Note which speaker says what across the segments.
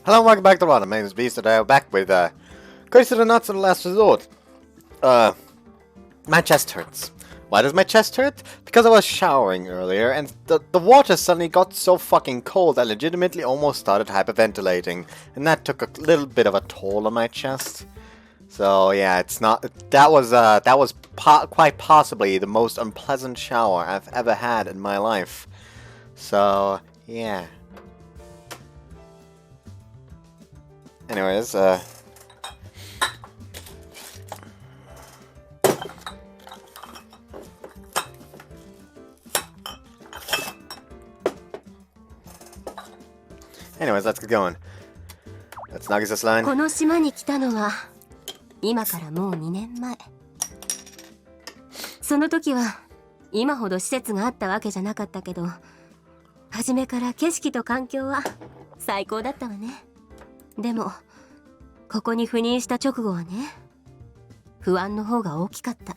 Speaker 1: Hello and welcome back to Run. My name is Beast and I'm back with Koisuru Natsu Last Resort. My chest hurts. Why does my chest hurt? Because I was showering earlier and the water suddenly got so fucking cold I legitimately almost started hyperventilating. And that took a little bit of a toll on my chest. So yeah, it's not. That was quite possibly the most unpleasant shower I've ever had in my life. So yeah. Anyways, let's get going. That's Nagisa's line.
Speaker 2: この島に来たのは今からもう2年前。その時は今ほど施設があったわけじゃなかったけど、初めから景色と環境は最高だったわね。でもここに赴任した直後はね、不安の方が大きかった。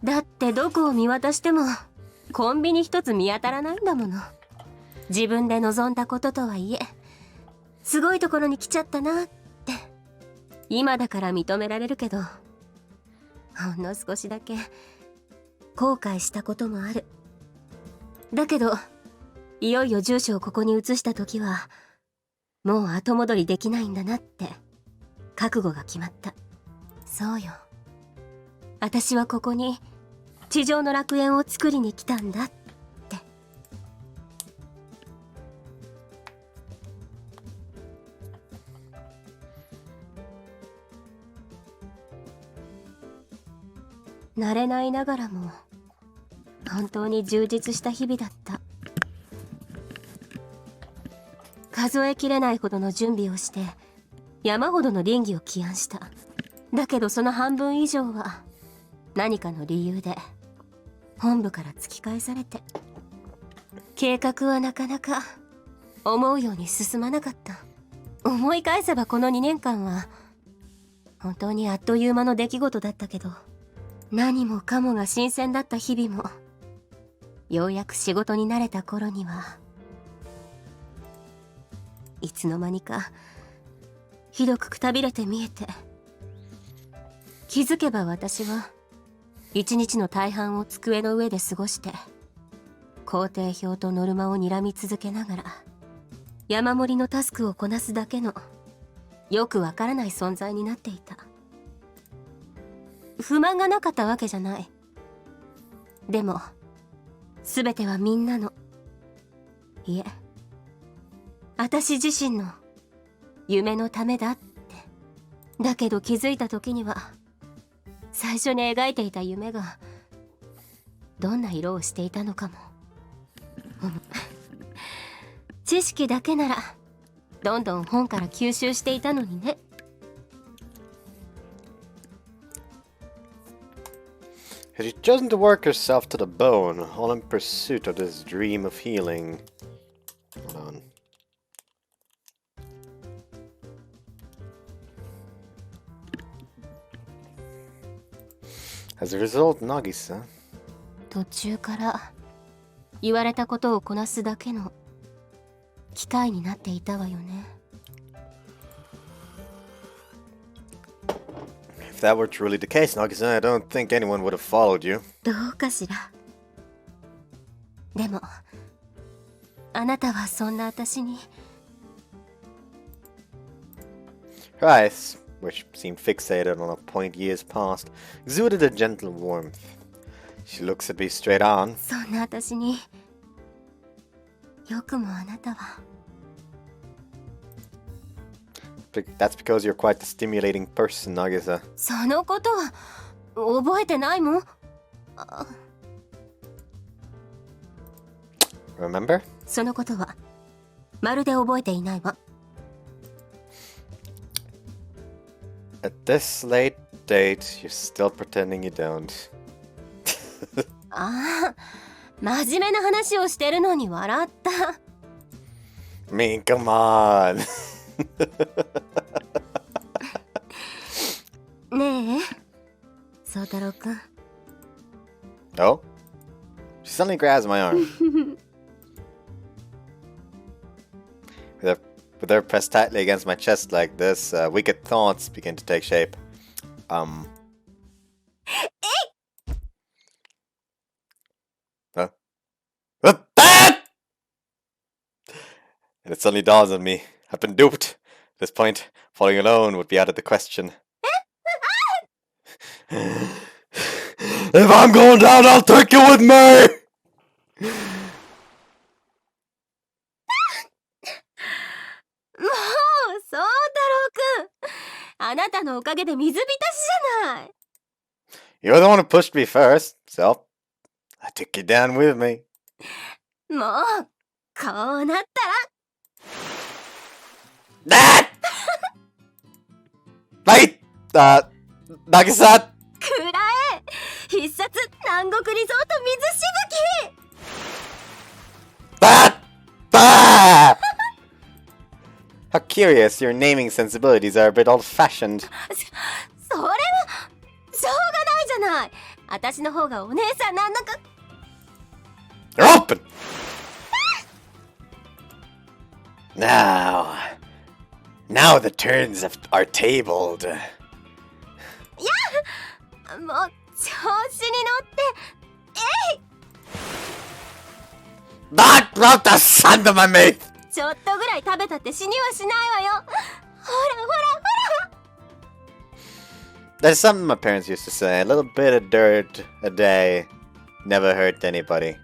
Speaker 2: だってどこを見渡してもコンビニ一つ見当たらないんだもの。自分で望んだこととはいえ、すごいところに来ちゃったなって今だから認められるけど、ほんの少しだけ後悔したこともある。だけどいよいよ住所をここに移した時はもう後戻りできないんだなって覚悟が決まった。そうよ、私はここに地上の楽園を作りに来たんだって。慣れないながらも本当に充実した日々だった。数えきれないほどの準備をして山ほどの倫理を起案した。だけどその半分以上は何かの理由で本部から突き返されて、計画はなかなか思うように進まなかった。思い返せばこの2年間は本当にあっという間の出来事だったけど、何もかもが新鮮だった日々もようやく仕事に慣れた頃にはいつの間にかひどくくたびれて見えて、気づけば私は一日の大半を机の上で過ごして工程表とノルマを睨み続けながら山盛りのタスクをこなすだけのよくわからない存在になっていた。不満がなかったわけじゃない。でも全てはみんなの、いえ私自身の夢のためだって。だけど気づいた時には最初に描いていた夢がどんな色をしていたのかも。知識だけならどんどん本から吸収していたのにね。
Speaker 1: Had you chosen to work yourself to the bone, all in pursuit of this dream of healing? Hold on. As a result, Nagisa.
Speaker 2: 途中から言われたことをこなすだけの機械になっていたわよね。
Speaker 1: If that were truly the case, Nagisa, I don't think anyone would have followed you.
Speaker 2: どうかしら。でもあなたはそんな私に。
Speaker 1: Her eyes, which seemed fixated on a point years past, exuded a gentle warmth. She looks at me straight on.
Speaker 2: そんな私によくもあなたは。
Speaker 1: That's because you're quite a stimulating person, Nagisa.
Speaker 2: そのことは覚えてないもん。
Speaker 1: Remember?
Speaker 2: そのことはまるで覚えていないわ。
Speaker 1: At this late date, you're still pretending you don't.
Speaker 2: ああ、真面目な話をしてるのに笑った。
Speaker 1: I mean, come on.
Speaker 2: ねえ、宗太郎くん。
Speaker 1: Oh? She suddenly grabs my arm. With a With her pressed tightly against my chest like this, wicked thoughts begin to take shape. Huh? What? Ah! And it suddenly dawns on me. I've been duped. At this point, falling alone would be out of the question. If I'm going down, I'll take you with me!
Speaker 2: もう、そう太郎くん。あなたのおかげで水浸しじゃない。
Speaker 1: You're the one who pushed me first, so I took you down with me.
Speaker 2: もう、こうなったら。
Speaker 1: Ah! Wait! Nagisa!
Speaker 2: くらえ必殺南国リゾート水しぶき
Speaker 1: Ah! Ah! How curious, your naming sensibilities are a bit old-fashioned.
Speaker 2: それはしょうがないじゃない。私の方がお姉さんなんだか。
Speaker 1: You're open! Now the turns are tabled.
Speaker 2: いやもう調子に乗ってえい
Speaker 1: That brought the sun to my mouth!
Speaker 2: ちょっとぐらい食べたって死にはしないわよ。ほらほらほら
Speaker 1: There's something my parents used to say, a little bit of dirt a day never hurt anybody.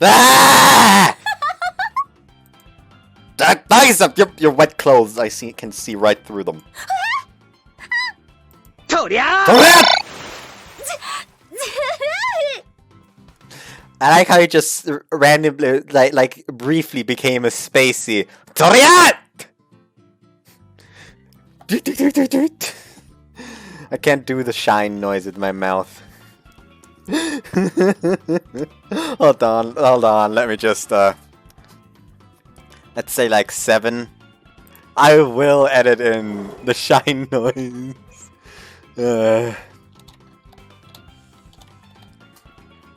Speaker 1: Ah! That nice up your wet clothes. Can see right through them.
Speaker 3: Toria!
Speaker 1: I like how he just randomly, like briefly became a spacey. Toriat! I can't do the shine noise with my mouth. Hold on, let me just, let's say like 7. I will edit in the shine noise.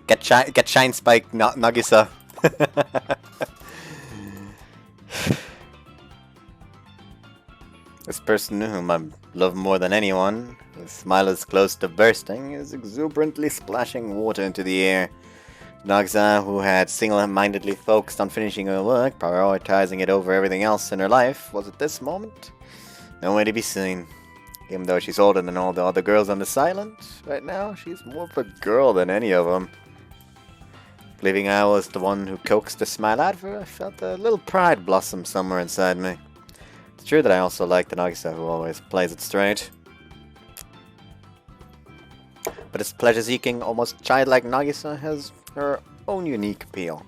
Speaker 1: Get shine spike, Nagisa. This person whom I love more than anyone, his smile is close to bursting, is exuberantly splashing water into the air. Nagisa, who had single-mindedly focused on finishing her work, prioritizing it over everything else in her life, was at this moment nowhere to be seen. Even though she's older than all the other girls on this island, right now she's more of a girl than any of them. Believing I was the one who coaxed the smile out of her, I felt a little pride blossom somewhere inside me. It's true that I also like the Nagisa who always plays it straight. But this pleasure-seeking, almost childlike Nagisa has her own unique appeal.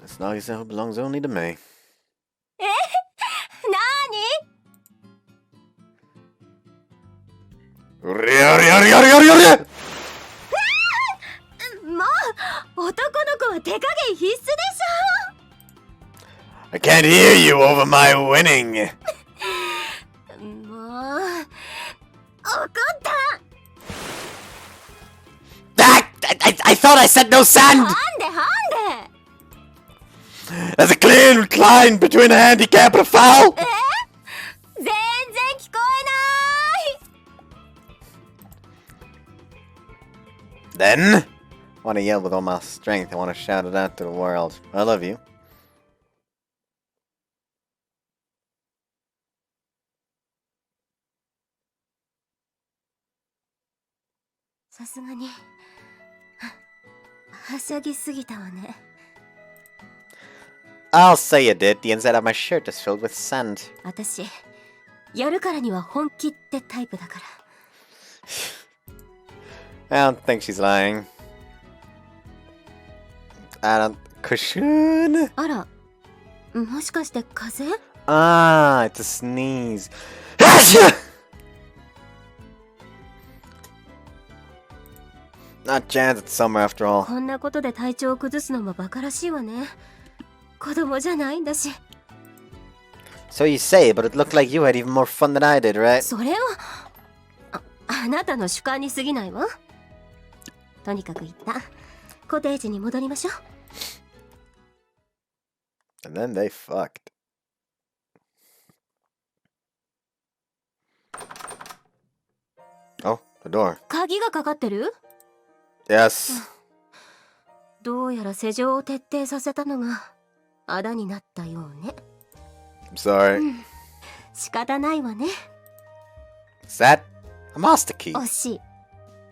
Speaker 1: This Nagisa who belongs only to me.
Speaker 2: もう男の子は手加減必須でしょ
Speaker 1: I can't hear you over my winning.
Speaker 2: もう怒った
Speaker 1: I thought I said no sand!
Speaker 2: なんでなんで
Speaker 1: There's a clear incline between a handicap and a foul!
Speaker 2: 全然聞こえない
Speaker 1: Then, I want to yell with all my strength. I want to shout it out to the world. I love you.
Speaker 2: さすがにはしゃぎすぎたわね
Speaker 1: I'll say you did. The inside of my shirt is filled with sand.
Speaker 2: 私やるからには本気ってタイプだから
Speaker 1: I don't think she's lying. I don't... Koisuru?
Speaker 2: あらもしかして風邪
Speaker 1: Ah, it's a sneeze. Not chance it's summer after all.
Speaker 2: こんなことで体調を崩すのもバカらしいわね子供じゃないんだし
Speaker 1: So you say, but it looked like you had even more fun than I did, right?
Speaker 2: それはあなたの主観に過ぎないわとにかく一旦コテージに戻りましょう。
Speaker 1: And then they fucked. Oh, the door.
Speaker 2: 鍵がかかってる？
Speaker 1: Yes.
Speaker 2: どうやら施錠を徹底させたのがあだになったようね。
Speaker 1: I'm sorry.
Speaker 2: 仕方ないわね。
Speaker 1: Is that a master key?
Speaker 2: 惜しい。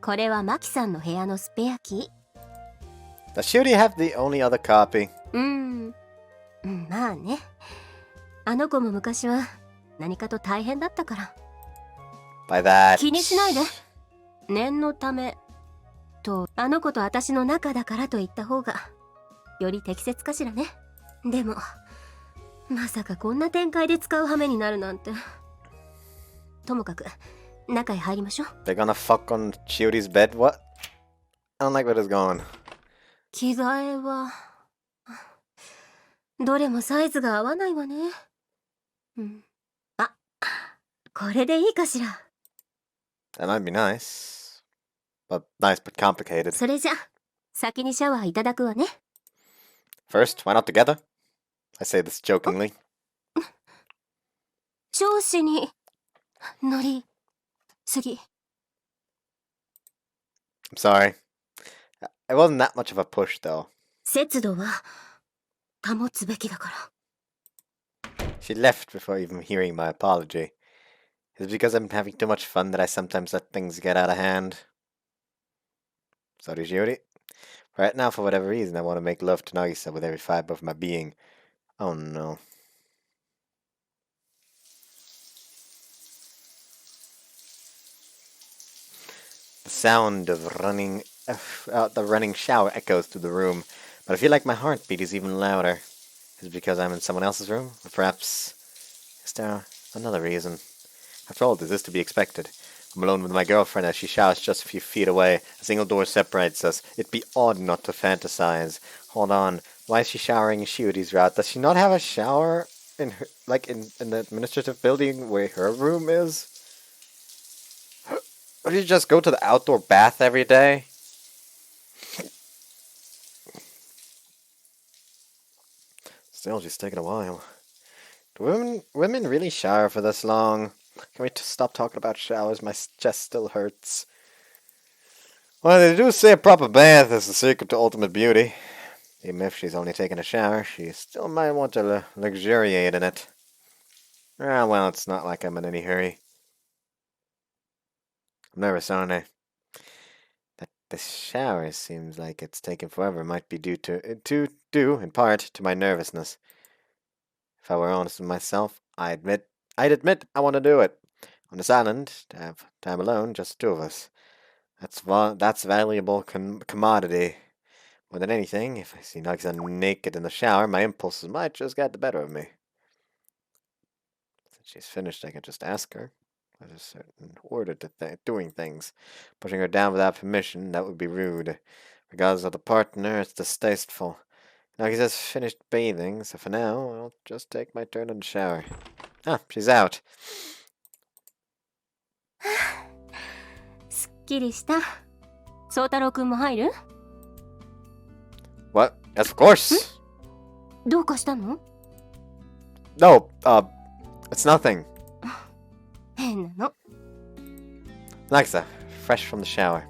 Speaker 2: これはマキさんの部屋のスペアキー。
Speaker 1: Does Shuri have the only other copy?
Speaker 2: まあね。あの子も昔は何かと大変だったから。
Speaker 1: By that.
Speaker 2: 気にしないで。念のためと、あの子と私の仲だからと言った方がより適切かしらね。でもまさかこんな展開で使う羽目になるなんて。ともかく中へ入りましょう。
Speaker 1: They're gonna fuck on Shuri's bed? What? I don't like where this is going.
Speaker 2: 着替えはどれもサイズが合わないわね。あ、これでいいかしら。
Speaker 1: That might be nice. But nice but complicated.
Speaker 2: それじゃ先にシャワーいただくわね。
Speaker 1: First, why not together? I say this jokingly.
Speaker 2: 調子に乗りすぎ。
Speaker 1: I'm sorry. It wasn't that much of a push, though.
Speaker 2: 節度は保つべきだから。
Speaker 1: She left before even hearing my apology. Is it because I'm having too much fun that I sometimes let things get out of hand? Sorry, Shuri. Right now, for whatever reason, I want to make love to Nagisa with every fiber of my being. Oh no. The sound of the running shower echoes through the room, but I feel like my heartbeat is even louder. Is it because I'm in someone else's room? Or perhaps is there another reason? After all, this is to be expected. I'm alone with my girlfriend as she showers just a few feet away. A single door separates us. It'd be odd not to fantasize. Hold on. Why is she showering in Shuri's route? Does she not have a shower in her, like in the administrative building where her room is? Or do you just go to the outdoor bath every day? Still, she's taking a while. Do women really shower for this long? Can we stop talking about showers? My chest still hurts. Well, they do say a proper bath is the secret to ultimate beauty. Even if she's only taking a shower, she still might want to luxuriate in it. Ah, well, it's not like I'm in any hurry. I'm nervous, aren't I? That the shower seems like it's taking forever might be due in part to my nervousness. If I were honest with myself, I'd admit I want to do it. On this island, to have time alone, just the two of us. That's valuable commodity. More than anything, if I see Nagisa naked in the shower, my impulses might just get the better of me. Since she's finished, I can just ask her. There's a certain order to doing things. Pushing her down without permission, that would be rude. Regardless of the partner, it's distasteful. Nagisa's finished bathing, so for now, I'll just take my turn in the shower. Ah, she's out.
Speaker 2: すっきりした。宗太郎くんも入る？
Speaker 1: What? Yes, of course.
Speaker 2: どうかしたの？
Speaker 1: No, it's nothing.
Speaker 2: 変なの。
Speaker 1: Nagisa, fresh from the shower.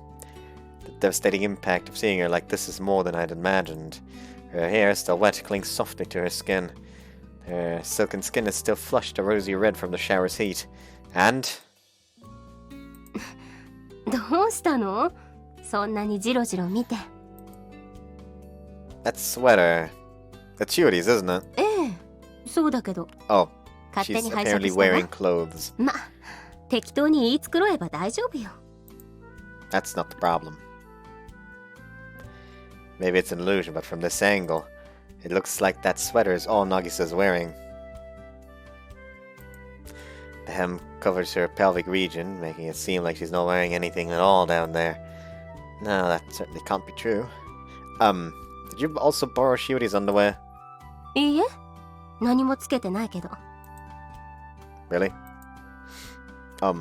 Speaker 1: The devastating impact of seeing her like this is more than I'd imagined. Her hair, still wet, clings softly to her skin. Her silken skin is still flushed a rosy red from the shower's heat. And...
Speaker 2: どうしたの？そんなにジロジロ見て。
Speaker 1: that sweater... That's Shuri's, isn't it?
Speaker 2: ええ、そうだけど。
Speaker 1: Oh,
Speaker 2: 勝手
Speaker 1: she's
Speaker 2: に拝借
Speaker 1: apparently
Speaker 2: したわ。
Speaker 1: wearing clothes.
Speaker 2: ま、適当に言い繕えば大丈夫よ。
Speaker 1: That's not the problem. Maybe it's an illusion, but from this angle, it looks like that sweater is all Nagisa's wearing. The hem covers her pelvic region, making it seem like she's not wearing anything at all down there. No, that certainly can't be true. Did you also borrow Shuri's underwear?
Speaker 2: いいえ、何もつけてないけど。
Speaker 1: Really? I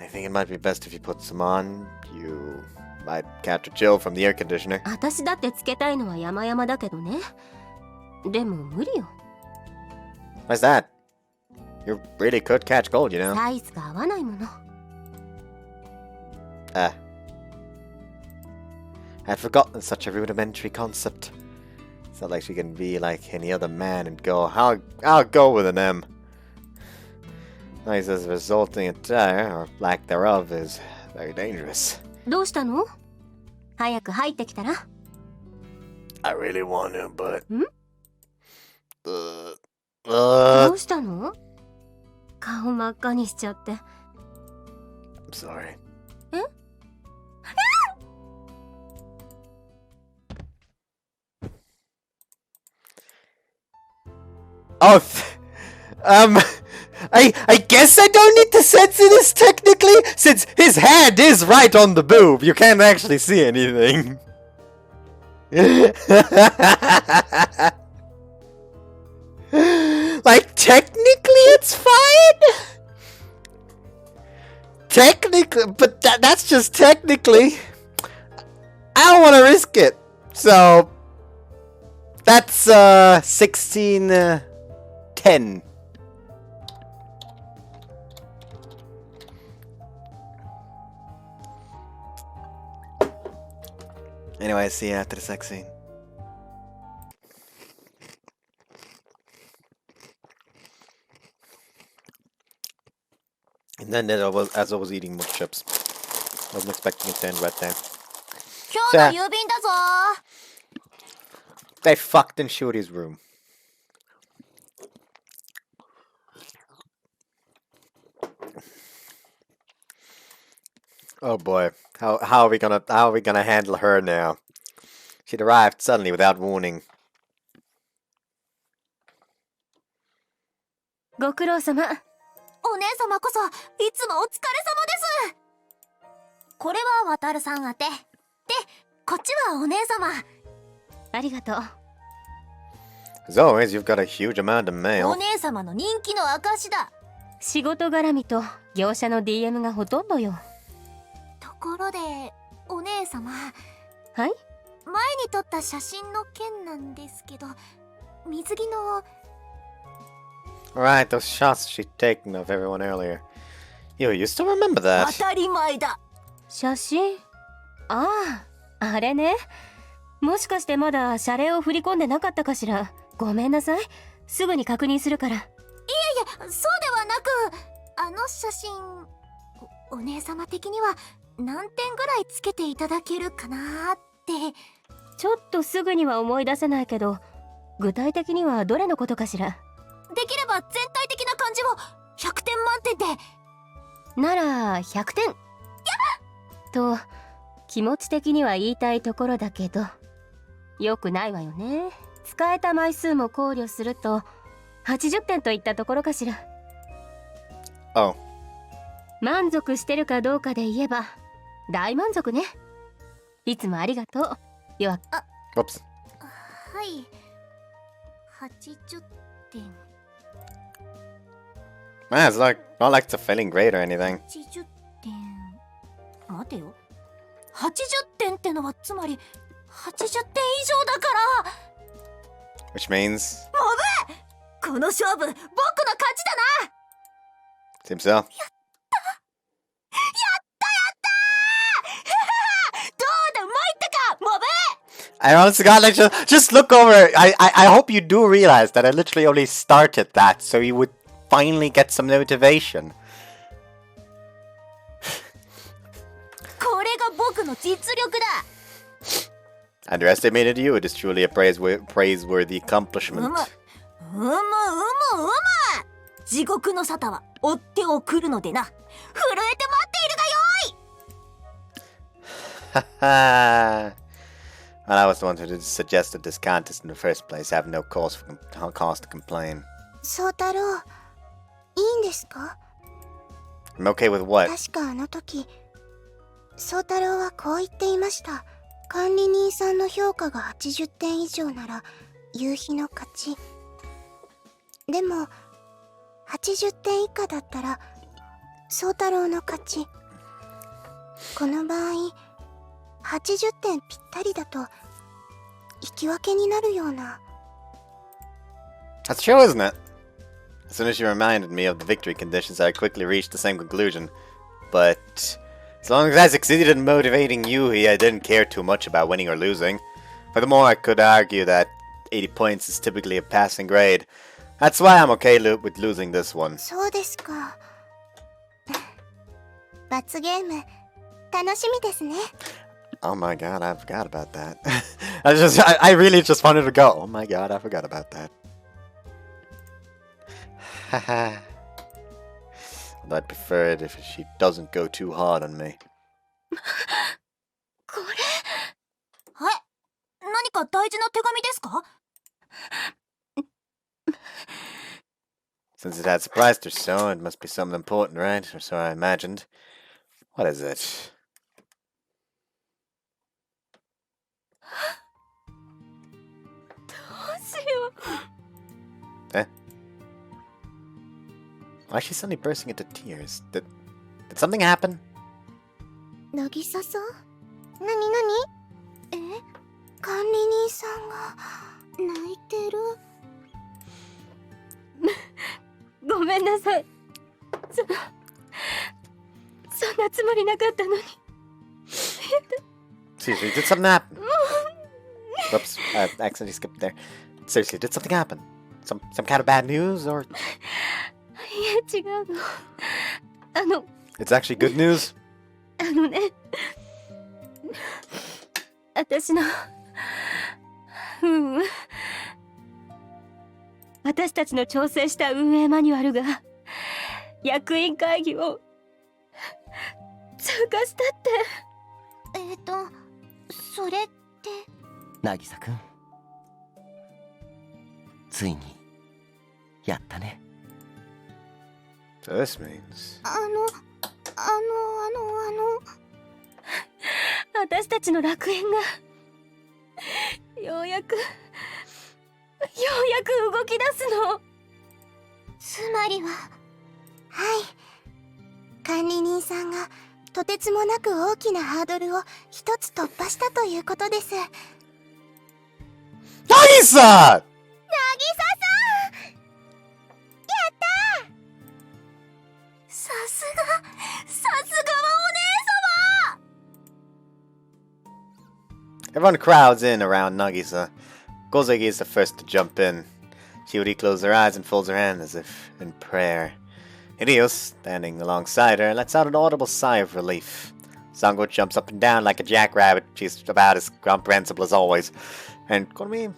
Speaker 1: think it might be best if you put some on. You Might catch a chill from the air conditioner.
Speaker 2: 私だってつけたいのは山々だけどね。でも無理よ。
Speaker 1: Why's that? You really could catch cold, you know.
Speaker 2: サイズが合わないもの。
Speaker 1: I'd forgotten such a rudimentary concept. It's not like she can be like any other man and go, I'll go with an M. Noises resulting attire, or lack thereof, is very dangerous.
Speaker 2: どうしたの？早く入ってきたら。
Speaker 1: I really want to, but...
Speaker 2: ん？どうしたの？顔真っ赤にしちゃって。
Speaker 1: I'm sorry.
Speaker 2: え
Speaker 1: Oh, I guess I don't need to censor this technically, since his hand is right on the boob. You can't actually see anything. Like, technically it's fine? Technically, but that's just technically. I don't want to risk it. So, that's 1610. Anyway, see you after the sex scene. And then as I was eating more chips, I wasn't expecting it to end right there.
Speaker 2: 今日の郵便だぞ。
Speaker 1: They fucked in Shuri's room. Oh boy, how are we gonna handle her now? She'd arrived suddenly without warning.
Speaker 2: ご苦労様。
Speaker 3: お姉様こそいつもお疲れ様です。これは渡るさん宛て。で、こっちはお姉様。
Speaker 2: ありがとう。
Speaker 1: As always, you've got a huge amount of mail.
Speaker 3: お姉様の人気の証だ。
Speaker 2: 仕事絡みと業者の DM がほとんどよ。
Speaker 3: ところで、お姉様。
Speaker 2: はい？
Speaker 3: 前に撮った写真の件なんですけど、水着の。
Speaker 1: Alright, those shots she'd taken of everyone earlier. You still remember
Speaker 3: 当
Speaker 1: that?
Speaker 3: たり前だ。
Speaker 2: 写真？ああ、あれね。もしかしてまだ謝礼を振り込んでなかったかしら。ごめんなさい。すぐに確認するから。い
Speaker 3: いえ、そうではなく、あの写真、お姉様的には何点ぐらいつけていただけるかなーって。
Speaker 2: ちょっとすぐには思い出せないけど、具体的にはどれのことかしら。
Speaker 3: できれば全体的な感じを100点満点で。
Speaker 2: なら100点。と気持ち的には言いたいところだけど、よくないわよね。使えた枚数も考慮すると80点といったところかしら。
Speaker 1: Oh.
Speaker 2: 満足してるかどうかで言えば大満足ね。いつもありがとう。よ。
Speaker 1: Whoops.
Speaker 3: はい。80点。
Speaker 1: Man, it's not like it's a failing grade or anything.
Speaker 3: 80点。待てよ。80点ってのはつまり80点以上だから。
Speaker 1: Which means...
Speaker 3: この勝負、僕の勝ちだな。
Speaker 1: Seems so.
Speaker 3: やったどうだ、参ったか、モブ。
Speaker 1: I honestly got like just look over. I hope you do realize that I literally only started that so you would finally get some motivation.
Speaker 3: これが僕の実力だ。
Speaker 1: Underestimated you. It is truly a praiseworthy accomplishment.
Speaker 3: 地獄の沙汰は追って送るのでな。震えて待っているがよい。
Speaker 1: Haha. Well, I was the one who suggested this contest in the first place. I have no cause to complain.
Speaker 4: 宗太郎、いいんですか？
Speaker 1: I'm okay with what?
Speaker 4: 確かあの時、宗太郎はこう言っていました。管理人さんの評価が80点以上なら夕日の勝ち。でも80点以下だったら宗太郎の勝ち。この場合80点ぴったりだと引き分けになるような。
Speaker 1: That's true, isn't it? As soon as she reminded me of the victory conditions, I quickly reached the same conclusion. But as long as I succeeded in motivating Yui, I didn't care too much about winning or losing. Furthermore, I could argue that 80 points is typically a passing grade. That's why I'm okay with losing this one.
Speaker 4: そうですか。罰ゲーム楽しみですね。
Speaker 1: Oh my god, I forgot about that. I really just wanted to go. Oh my god, I forgot about that. Haha. Although I'd prefer it if she doesn't go too hard on me.
Speaker 3: これはい何か大事な手紙ですか？
Speaker 1: Since it had surprised her so, it must be something important, right? Or so I imagined. What is it?
Speaker 2: どうしよう。
Speaker 1: Eh? Why is she suddenly bursting into tears? Did something happen?
Speaker 4: なぎささん？なになに？え？管理人さんが泣いてる？
Speaker 2: ごめんなさい。そんなつもりなかったのに。
Speaker 1: Seriously, did something happen? Whoops, I accidentally skipped there. Seriously, did something happen? Some kind of bad news, or
Speaker 2: いや違うの。
Speaker 1: it's actually good news?
Speaker 2: ね。私の私たちの調整した運営マニュアルが役員会議を通過したって。
Speaker 3: それって。
Speaker 5: 渚くん、ついにやったね。
Speaker 1: So this means...
Speaker 2: 私たちの楽園がようやく動き出すの。
Speaker 3: つまりは。
Speaker 4: はい。管理人さんがとてつもなく大きなハードルを一つ突破したということです。
Speaker 1: Nagisa!
Speaker 4: なぎささん！やったー！さすがはお姉様！
Speaker 1: Everyone crowds in around Nagisa. Gozeki is the first to jump in. Shiori closes her eyes and folds her hands as if in prayer. Hideo, standing alongside her, lets out an audible sigh of relief. Sango jumps up and down like a jackrabbit. She's about as comprehensible as always. And Konomi,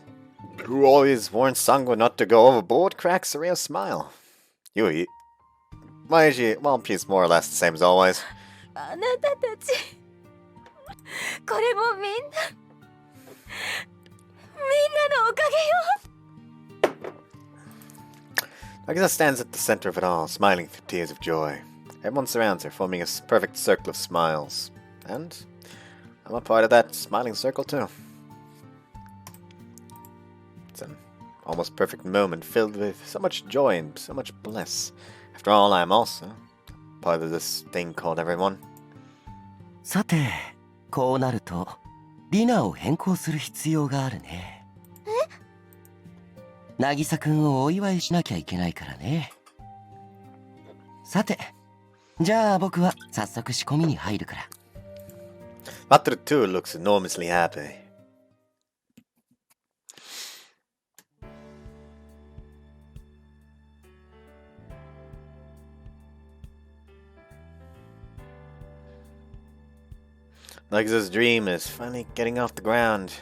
Speaker 1: who always warns Sango not to go overboard, cracks a real smile. Yui, why is she? Well, she's more or less the same as always.
Speaker 2: あなたたちこれもみんなのおかげよ。
Speaker 1: Nagisa stands at the center of it all, smiling through tears of joy. Everyone surrounds her, forming a perfect circle of smiles. And I'm a part of that smiling circle too. It's an almost perfect moment filled with so much joy and so much bliss. After all, I am also part of this thing called everyone.
Speaker 5: さて、こうなるとディナーを変更する必要があるね。渚くんをお祝いしなきゃいけないからね。さて、じゃあ僕は早速仕込みに入るから。
Speaker 1: Matsuru too looks enormously happy. Nagisa's dream is finally getting off the ground.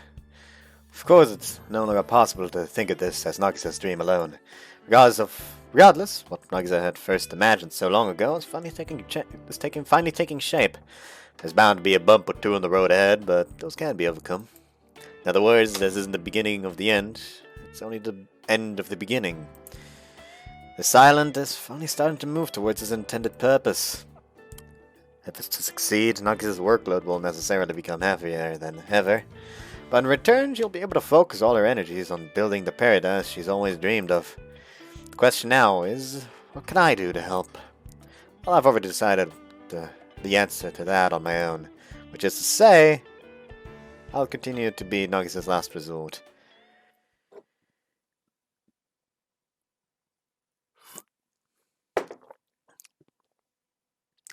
Speaker 1: Of course, it's no longer possible to think of this as Nagisa's dream alone. Regardless, what Nagisa had first imagined so long ago is finally taking shape. There's bound to be a bump or two on the road ahead, but those can be overcome. In other words, this isn't the beginning of the end. It's only the end of the beginning. This island is finally starting to move towards its intended purpose. If it's to succeed, Nagisa's workload will necessarily become heavier than ever. But in return, she'll be able to focus all her energies on building the paradise she's always dreamed of. The question now is, what can I do to help? Well, I've already decided the answer to that on my own, which is to say, I'll continue to be Nagisa's last resort.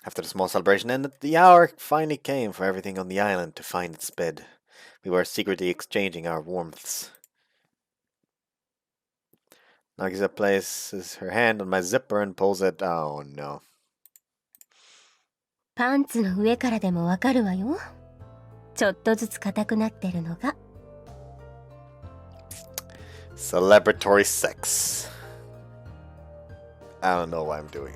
Speaker 1: After the small celebration ended, the hour finally came for everything on the island to find its bed. We were secretly exchanging our warmths. Nagisa places her hand on my zipper and pulls it. Oh no.
Speaker 2: パンツの上からでもわかるわよ。ちょっとずつ硬くなってるのが。
Speaker 1: Celebratory sex. I don't know what I'm doing.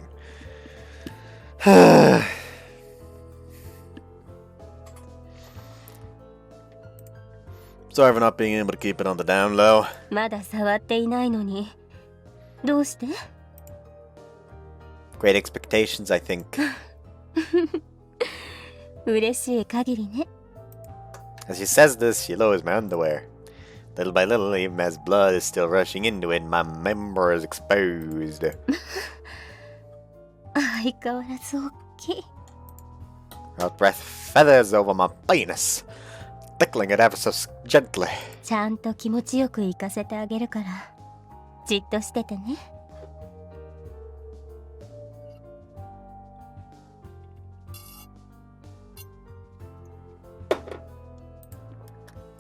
Speaker 1: Sorry for not being able to keep it on the down low.
Speaker 2: まだ触っていないのに。どうして？
Speaker 1: Great expectations, I think.
Speaker 2: 嬉しい限りね。
Speaker 1: As she says this, she lowers my underwear. Little by little, even as blood is still rushing into it, my member is exposed.
Speaker 2: 相変わらず大きい。
Speaker 1: Her breath feathers over my penis, tickling it ever so gently.
Speaker 2: ちゃんと気持ちよく行かせてあげるから、じっとしててね。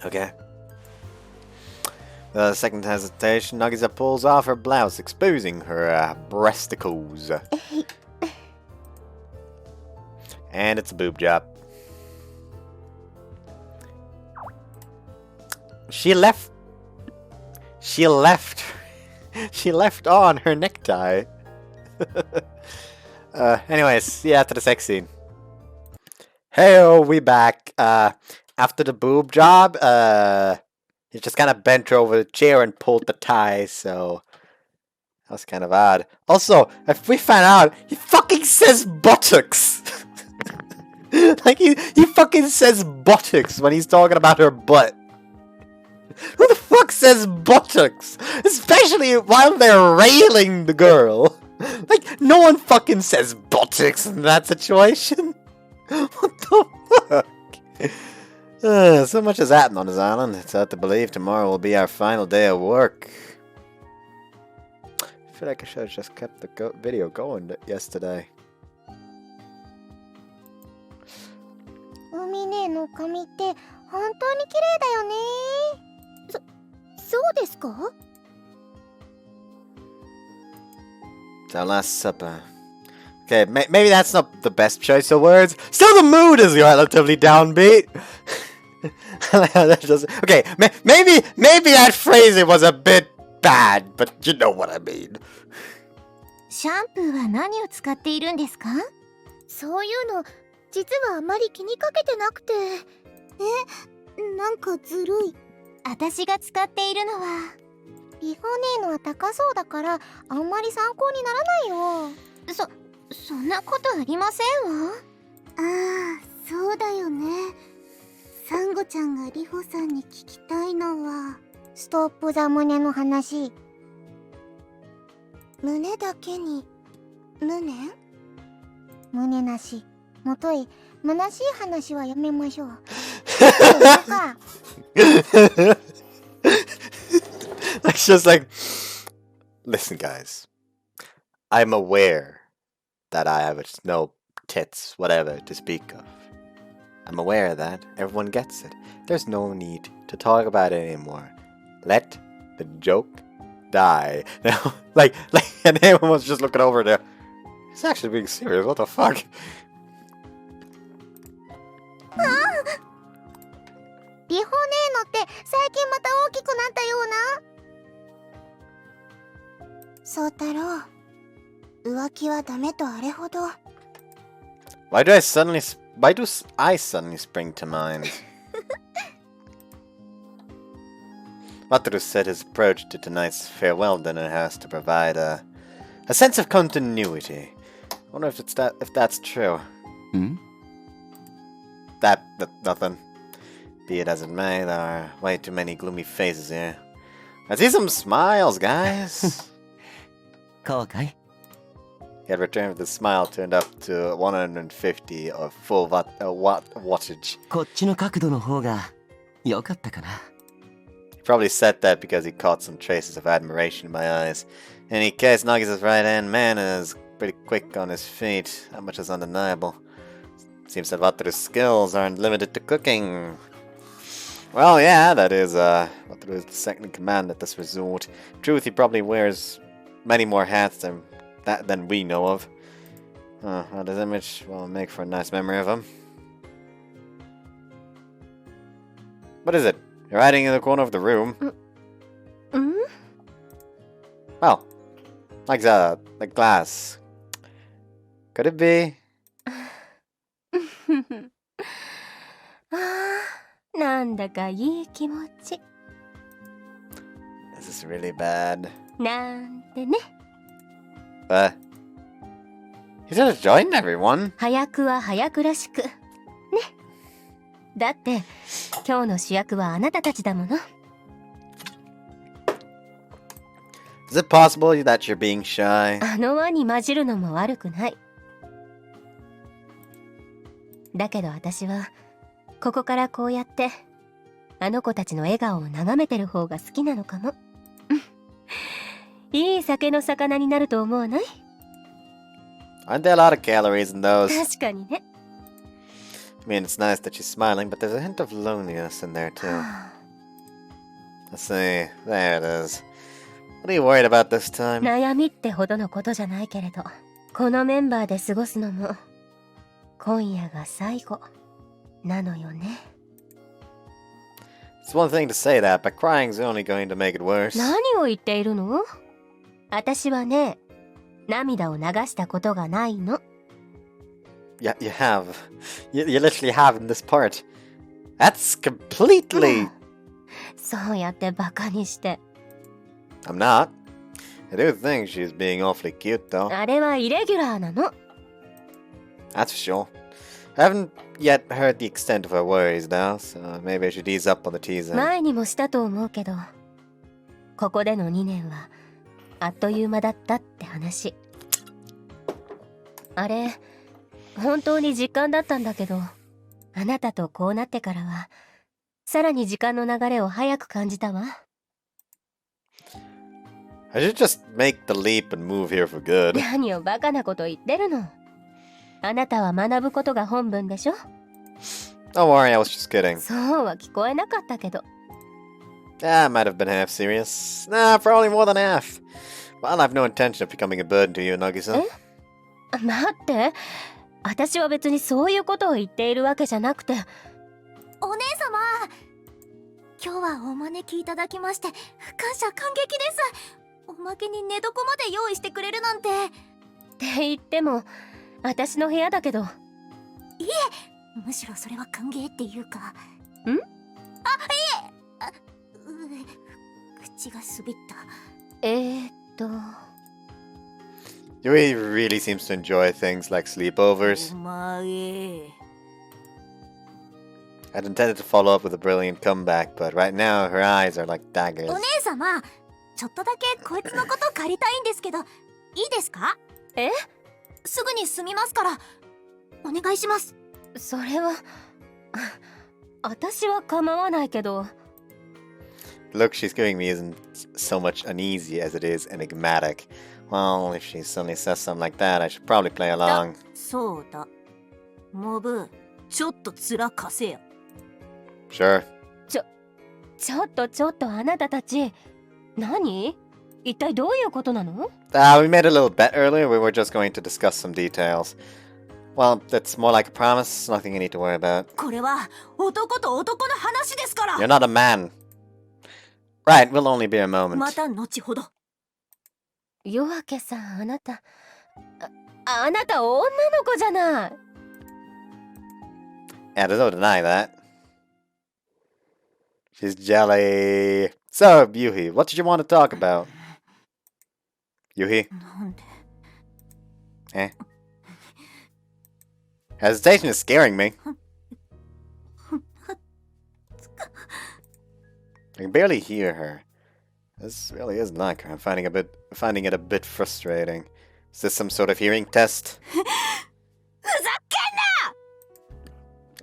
Speaker 1: Okay. The second hesitation, Nagisa pulls off her blouse, exposing her breasticles. And it's a boob job. She left on her necktie. Anyways, yeah, after the sex scene. Hey, we back. After the boob job, he just kind of bent her over the chair and pulled the tie, so that was kind of odd. Also, if we found out, he fucking says buttocks. Like he fucking says buttocks when he's talking about her butt. Who the fuck says buttocks? Especially while they're railing the girl. Like, no one fucking says buttocks in that situation. What the fuck? So much has happened on this island. It's hard to believe tomorrow will be our final day of work. I feel like I should have just kept the video going yesterday.
Speaker 4: 海ねの髪って本当に綺麗だよね。そうですか？
Speaker 1: It's our last supper. Okay, maybe that's not the best choice of words. Still, the mood is relatively downbeat. Okay, maybe that phrasing was a bit bad, but you know what I mean.
Speaker 3: シャンプーは何を使っているんですか？
Speaker 4: そういうの実はあまり気にかけてなくて。なんかずるい。
Speaker 3: 私が使っているのは
Speaker 4: リホネーのは高そうだからあんまり参考にならないよ。
Speaker 3: そんなことありませんわ。
Speaker 4: ああ、そうだよね。サンゴちゃんがリホさんに聞きたいのはストップザ胸の話。胸だけに胸なし。もとい、虚しい話はやめましょう。
Speaker 1: It's just like, listen, guys. I'm aware that I have no tits, whatever, to speak of. I'm aware of that. Everyone gets it. There's no need to talk about it anymore. Let the joke die. Now, and everyone was just looking over there. He's actually being serious. What the fuck?
Speaker 4: リホネーノって最近また大きくなったような。宗太郎、浮気はダメとあれほど。
Speaker 1: Why do I suddenly spring to mind? Wataru said his approach to tonight's farewell dinner has to provide a sense of continuity. I wonder if that's true.
Speaker 5: Hmm?
Speaker 1: That nothing. Be it as it may, there are way too many gloomy faces here. I see some smiles, guys.
Speaker 5: こうかい？
Speaker 1: He had returned with the smile turned up to 150 of full wattage.
Speaker 5: こっちの角度の方がよかったかな。
Speaker 1: He probably said that because he caught some traces of admiration in my eyes. In any case, Nagisa's right-hand man is pretty quick on his feet. That much is undeniable. Seems that Wataru's skills aren't limited to cooking. Well, yeah, that is, Wataru is the second in command at this resort. In truth, he probably wears many more hats than we know of. Well, his image will make for a nice memory of him. What is it? You're hiding in the corner of the room. Well, like the glass. Could it be?
Speaker 2: なんだかいい気持ち。
Speaker 1: This is really bad.
Speaker 2: なんてね。
Speaker 1: He's gonna join everyone.
Speaker 2: 早くは早くらしく。ね。だって、今日の主役はあなたたちだもの。
Speaker 1: Is it possible that you're being shy?
Speaker 2: あの輪に混じるのも悪くない。だけど私は、ここからこうやって、あの子たちの笑顔を眺めてる方が好きなのかも。いい酒の魚になると思わない？
Speaker 1: Aren't there a lot of calories in those?
Speaker 2: 確かにね。
Speaker 1: I mean, it's nice that she's smiling, but there's a hint of loneliness in there too. Let's see. There it is. What are you worried about this time?
Speaker 2: 悩みってほどのことじゃないけれど、このメンバーで過ごすのも、今夜が最後なのよね。
Speaker 1: It's one thing to say that, but crying's only going to make it worse.
Speaker 2: 何を言っているの？私はね、涙を流したことがないの。
Speaker 1: Yeah, you have. You literally have in this part. That's completely...
Speaker 2: そうやってバカにして。
Speaker 1: I'm not. I do think she's being awfully cute, though.
Speaker 2: あれはイレギュラーなの。
Speaker 1: That's for sure. I haven't yet heard the extent of her worries now, so maybe I should ease up on the teasing.
Speaker 2: 前にもしたと思うけど、ここでの2年はあっという間だったって話。あれ、本当に実感だったんだけど、あなたとこうなってからは、さらに時間の流れを早く感じたわ。
Speaker 1: I should just make the leap and move here for good.
Speaker 2: 何をバカなこと言ってるの。あなたは学ぶことが本分でしょ。
Speaker 1: Don't worry, I was just kidding.
Speaker 2: そうは聞こえなかったけど。
Speaker 1: Yeah, I might have been half serious. Nah, probably more than half. Well, I've no intention of becoming a burden to you, Nagisa.
Speaker 2: 待って、私は別にそういうことを言っているわけじゃなくて。
Speaker 3: お姉様、今日はお招きいただきまして感謝感激です。おまけに寝床まで用意してくれるなんて。
Speaker 2: って言っても私の部屋だけど。
Speaker 3: いえ、むしろそれは歓迎っていうか。
Speaker 2: ん？
Speaker 3: あ、いえ。口が滑った。
Speaker 1: Yui really seems to enjoy things like sleepovers.
Speaker 3: お前。
Speaker 1: I'd intended to follow up with a brilliant comeback, but right now her eyes are like daggers.
Speaker 3: お姉様、ちょっとだけこいつのこと借りたいんですけど、いいですか？
Speaker 2: え？
Speaker 3: すぐに済みますから、お願いします。
Speaker 2: それは私は構わないけど。
Speaker 1: The look she's giving me isn't so much uneasy as it is enigmatic. Well, if she suddenly says something like that, I should probably play along.
Speaker 3: そうだ。モブ、ちょっと面貸せや。
Speaker 1: Sure.
Speaker 2: ちょっとあなたたち、何？一体どういうことなの？
Speaker 1: We made a little bet earlier. We were just going to discuss some details. Well, that's more like a promise. Nothing you need to worry about.
Speaker 3: これは男と男の話ですから。
Speaker 1: You're not a man. Right, we'll only be a moment.
Speaker 3: また後ほど。
Speaker 2: 夜明けさん、あなた女の子じゃない。
Speaker 1: Yeah, there's no denying that. She's jelly. So, Yuhi, what did you want to talk about? Yuhi?
Speaker 3: なんで。
Speaker 1: Eh? Hesitation is scaring me. I can barely hear her. This really is like her. I'm finding it a bit frustrating. Is this some sort of hearing test?
Speaker 3: ふざけ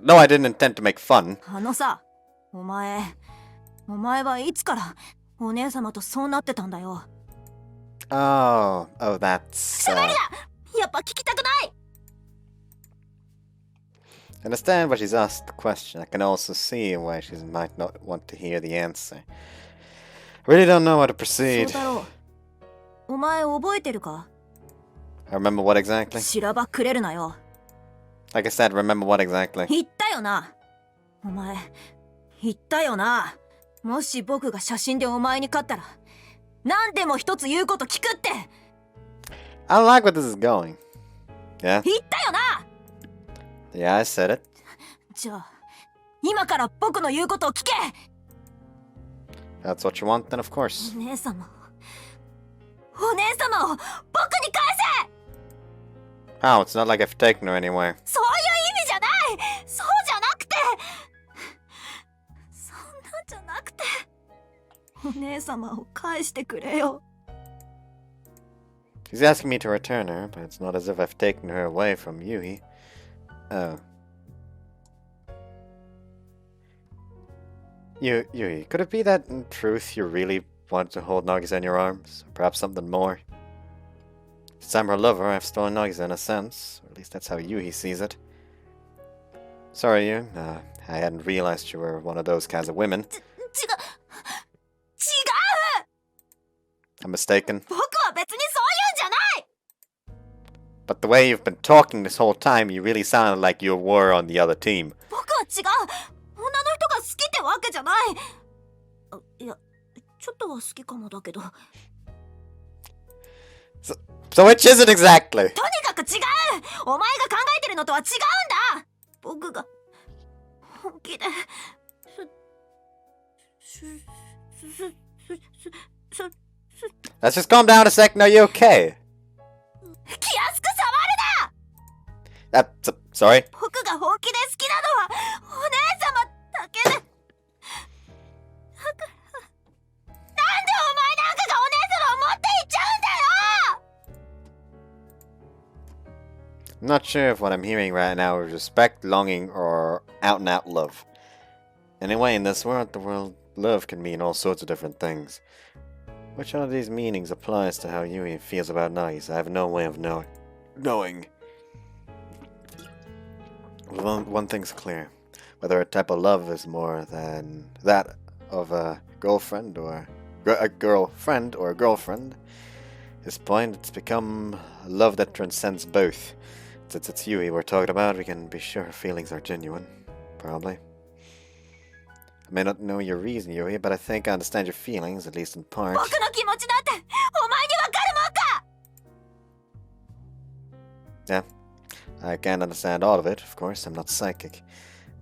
Speaker 3: んな！
Speaker 1: No, I didn't intend to make fun.
Speaker 3: さ、お前はいつからお姉様とそうなってたんだよ。
Speaker 1: Oh, that's.
Speaker 3: やっぱ聞きたくない。
Speaker 1: I understand why she's asked the question. I can also see why she might not want to hear the answer. I really don't know how to
Speaker 3: 翔
Speaker 1: proceed.
Speaker 3: 太郎、お前覚えてるか？
Speaker 1: I remember what exactly?
Speaker 3: しらばくれるなよ。
Speaker 1: Like I said, remember what exactly?
Speaker 3: 言ったよな。お前言ったよな。もし僕が写真でお前に勝ったら何でも一つ言うこと聞くって。
Speaker 1: I don't like where this is going. Yeah?
Speaker 3: 言ったよな。
Speaker 1: Yeah, I said it.
Speaker 3: じゃあ今から僕の言うことを聞け。
Speaker 1: That's what you want, then of course.
Speaker 3: お姉様を僕に返せ。
Speaker 1: Oh, it's not like I've taken her anywhere.
Speaker 3: そういう意味じゃない。そうじゃなくて、そんなんじゃなくて、お姉様を返してくれよ。
Speaker 1: She's asking me to return her, but it's not as if I've taken her away from Yui. Oh. Yui, could it be that in truth you really want to hold Nagisa in your arms? Or perhaps something more? Since I'm her lover, I've stolen Nagisa in a sense. Or at least that's how Yui sees it. Sorry, Yu. I hadn't realized you were one of those kinds of women.
Speaker 3: 違う。
Speaker 1: I'm mistaken.
Speaker 3: 僕は別にそういうんじゃない。
Speaker 1: But the way you've been talking this whole time, you really sounded like you were on the other team.
Speaker 3: 僕は違う。女の人が好きってわけじゃない。いや、ちょっとは好きかもだけど。
Speaker 1: So which is it exactly?
Speaker 3: とにかく違う。お前が考えてるのとは違うんだ。僕が本気で
Speaker 1: Let's just calm down a second. Are you okay?
Speaker 3: 気安く触るな。
Speaker 1: Sorry.
Speaker 3: 僕が本気で好きなのはお姉様だけで。だからなんでお前なんかがお姉様を持っていっちゃうんだよ。
Speaker 1: I'm not sure if what I'm hearing right now is respect, longing, or out-and-out love. Anyway, in this world, love can mean all sorts of different things. Which one of these meanings applies to how Yui feels about Nagisa? I have no way of knowing. One thing's clear. Whether a type of love is more than that of a girlfriend or a girlfriend, at this point, it's become a love that transcends both. Since it's Yui we're talking about, we can be sure her feelings are genuine. Probably. I may not know your reason, Yui, but I think I understand your feelings, at least in part.
Speaker 3: 僕の気持ちなんてお前にわかるもんか。
Speaker 1: Yeah. I can't understand all of it, of course, I'm not psychic.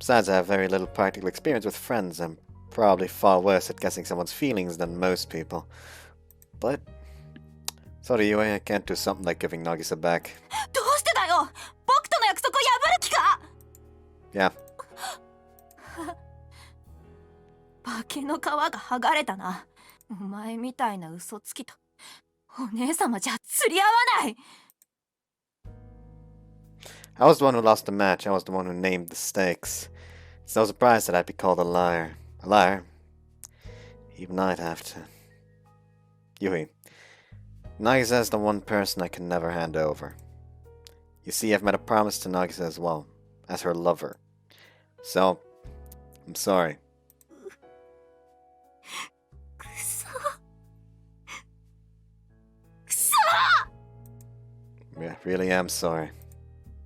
Speaker 1: Besides, I have very little practical experience with friends. I'm probably far worse at guessing someone's feelings than most people. But, so do you, I can't do something like giving Nagisa back.
Speaker 3: どうしてだよ。僕との約束を破る気か。
Speaker 1: Yeah.
Speaker 3: 化けの皮が剥がれたな。お前みたいな嘘つきとお姉様じゃ釣り合わない。
Speaker 1: I was the one who lost the match, I was the one who named the stakes. It's no surprise that I'd be called a liar. A liar? Even I'd have to... Yui. Nagisa is the one person I can never hand over. You see, I've made a promise to Nagisa as well, as her lover. So, I'm sorry.
Speaker 3: くそくそ。
Speaker 1: I really am sorry.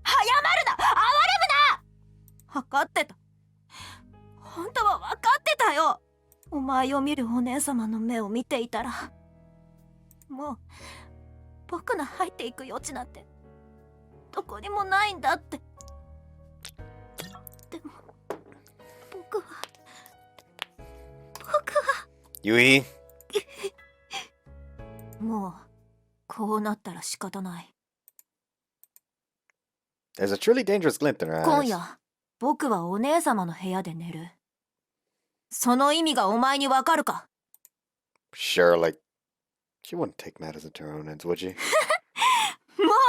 Speaker 3: 謝るな。哀れむな。分かってた。本当は分かってたよ。お前を見るお姉様の目を見ていたら、もう僕の入っていく余地なんてどこにもないんだって。でも僕は
Speaker 1: Yui?
Speaker 3: もうこうなったら仕方ない。
Speaker 1: There's a truly dangerous glint in her
Speaker 3: 今
Speaker 1: eyes.
Speaker 3: 夜僕はお姉様の部屋で寝る。その意味がお前にわかるか。
Speaker 1: Sure, like... She wouldn't take matters into her own hands, would she?
Speaker 3: も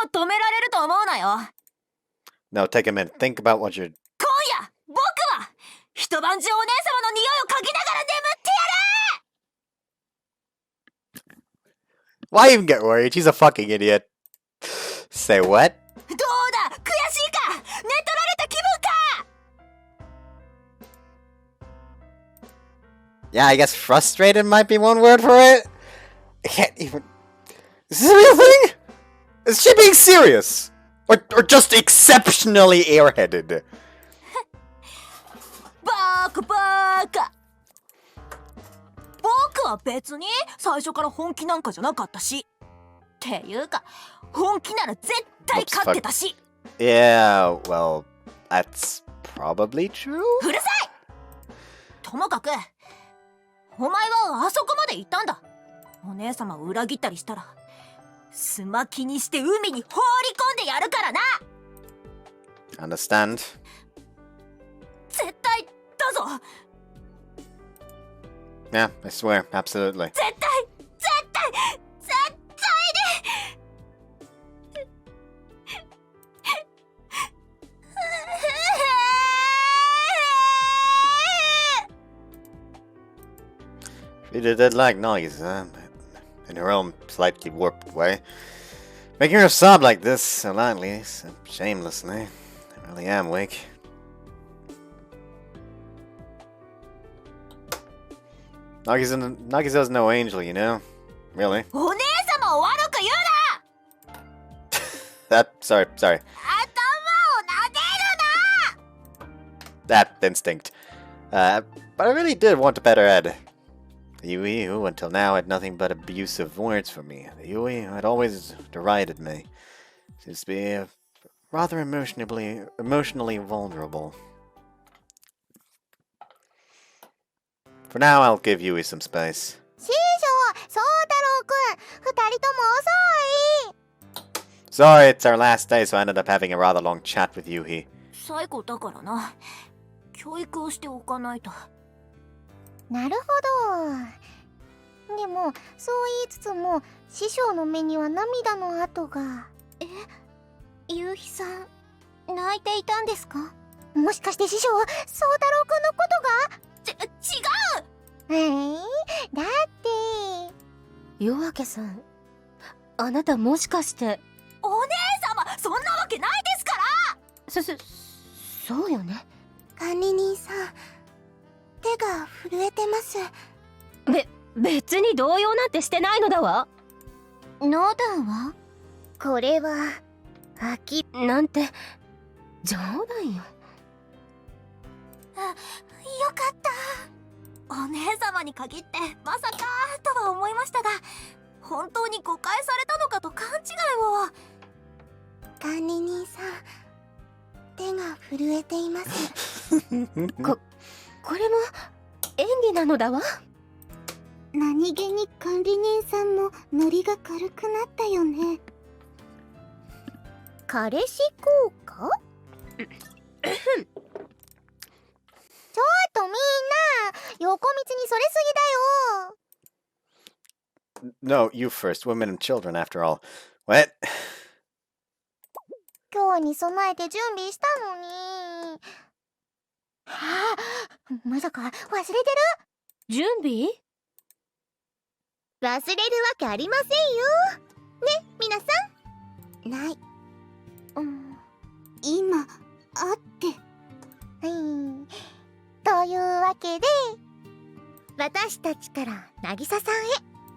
Speaker 3: う止められると思うなよ。
Speaker 1: No, take a minute. Think about what you're...
Speaker 3: 今夜僕は一晩中お姉様の匂いを嗅ぎながら眠ってやる。
Speaker 1: Why even get worried? He's a fucking idiot. Say what?
Speaker 3: どうだ、悔しいか、寝取られた気分か。
Speaker 1: Yeah, I guess frustrated might be one word for it. I can't even... Is this a real thing? Is she being serious? Or just exceptionally airheaded?
Speaker 3: バカバカ。僕は別に最初から本気なんかじゃなかったし。っていうか、本気なら絶対勝ってたし。
Speaker 1: Yeah, well, that's probably true?
Speaker 3: うるさい。ともかく、お前はあそこまで行ったんだ。お姉様を裏切ったりしたら、すまきにして海に放り込んでやるからな。
Speaker 1: Understand?
Speaker 3: 絶対だぞ。
Speaker 1: Yeah, I swear, absolutely.
Speaker 3: 絶対
Speaker 1: She did like Nagisa, in her own slightly warped way. Making her sob like this so loudly, so shamelessly. I really am weak. Nagisa's no angel, you know? Really?
Speaker 3: お姉様を悪く言うな。
Speaker 1: Sorry.
Speaker 3: 頭を撫でるな。
Speaker 1: That instinct. But I really did want a better Ed. The Yui, who until now had nothing but abusive words for me. The Yui, who had always derided me. Seems to be rather emotionally vulnerable. For now, I'll give Yui some space.
Speaker 4: 師匠、宗太郎くん、二人とも遅い。
Speaker 1: Sorry, it's our last day, so I ended up having a rather long chat with Yuhi.
Speaker 3: 最後だからな。教育をしておかないと。
Speaker 4: なるほど。でも、そう言いつつも、師匠の目には涙の跡が。え、夕日さん、泣いていたんですか？もしかして師匠は宗太郎くんのことが？
Speaker 3: 違う。
Speaker 4: だって。
Speaker 2: 夜明けさん、あなたもしかして。
Speaker 3: お姉様、そんなわけないですから。
Speaker 2: そうよね。
Speaker 4: 管理人さん、手が震えてます。
Speaker 2: 別に動揺なんてしてないのだわ。
Speaker 4: ノダは？これは
Speaker 2: なんて冗談よ。
Speaker 3: よかった。お姉様に限ってまさかとは思いましたが、本当に誤解されたのかと勘違いを。
Speaker 4: 管理人さん、手が震えています。
Speaker 2: これも演技なのだわ。
Speaker 4: 何気に管理人さんもノリが軽くなったよね。彼氏効果？ちょっとみんな、横道にそれすぎだよ。
Speaker 1: No, you first. Women and children, after all. What?
Speaker 4: 今日に備えて準備したのに。はあ、まさか忘れてる？
Speaker 2: 準備？
Speaker 4: 忘れるわけありませんよ。ね、皆さん。ない。今、あって。というわけで、私たちから渚さんへ、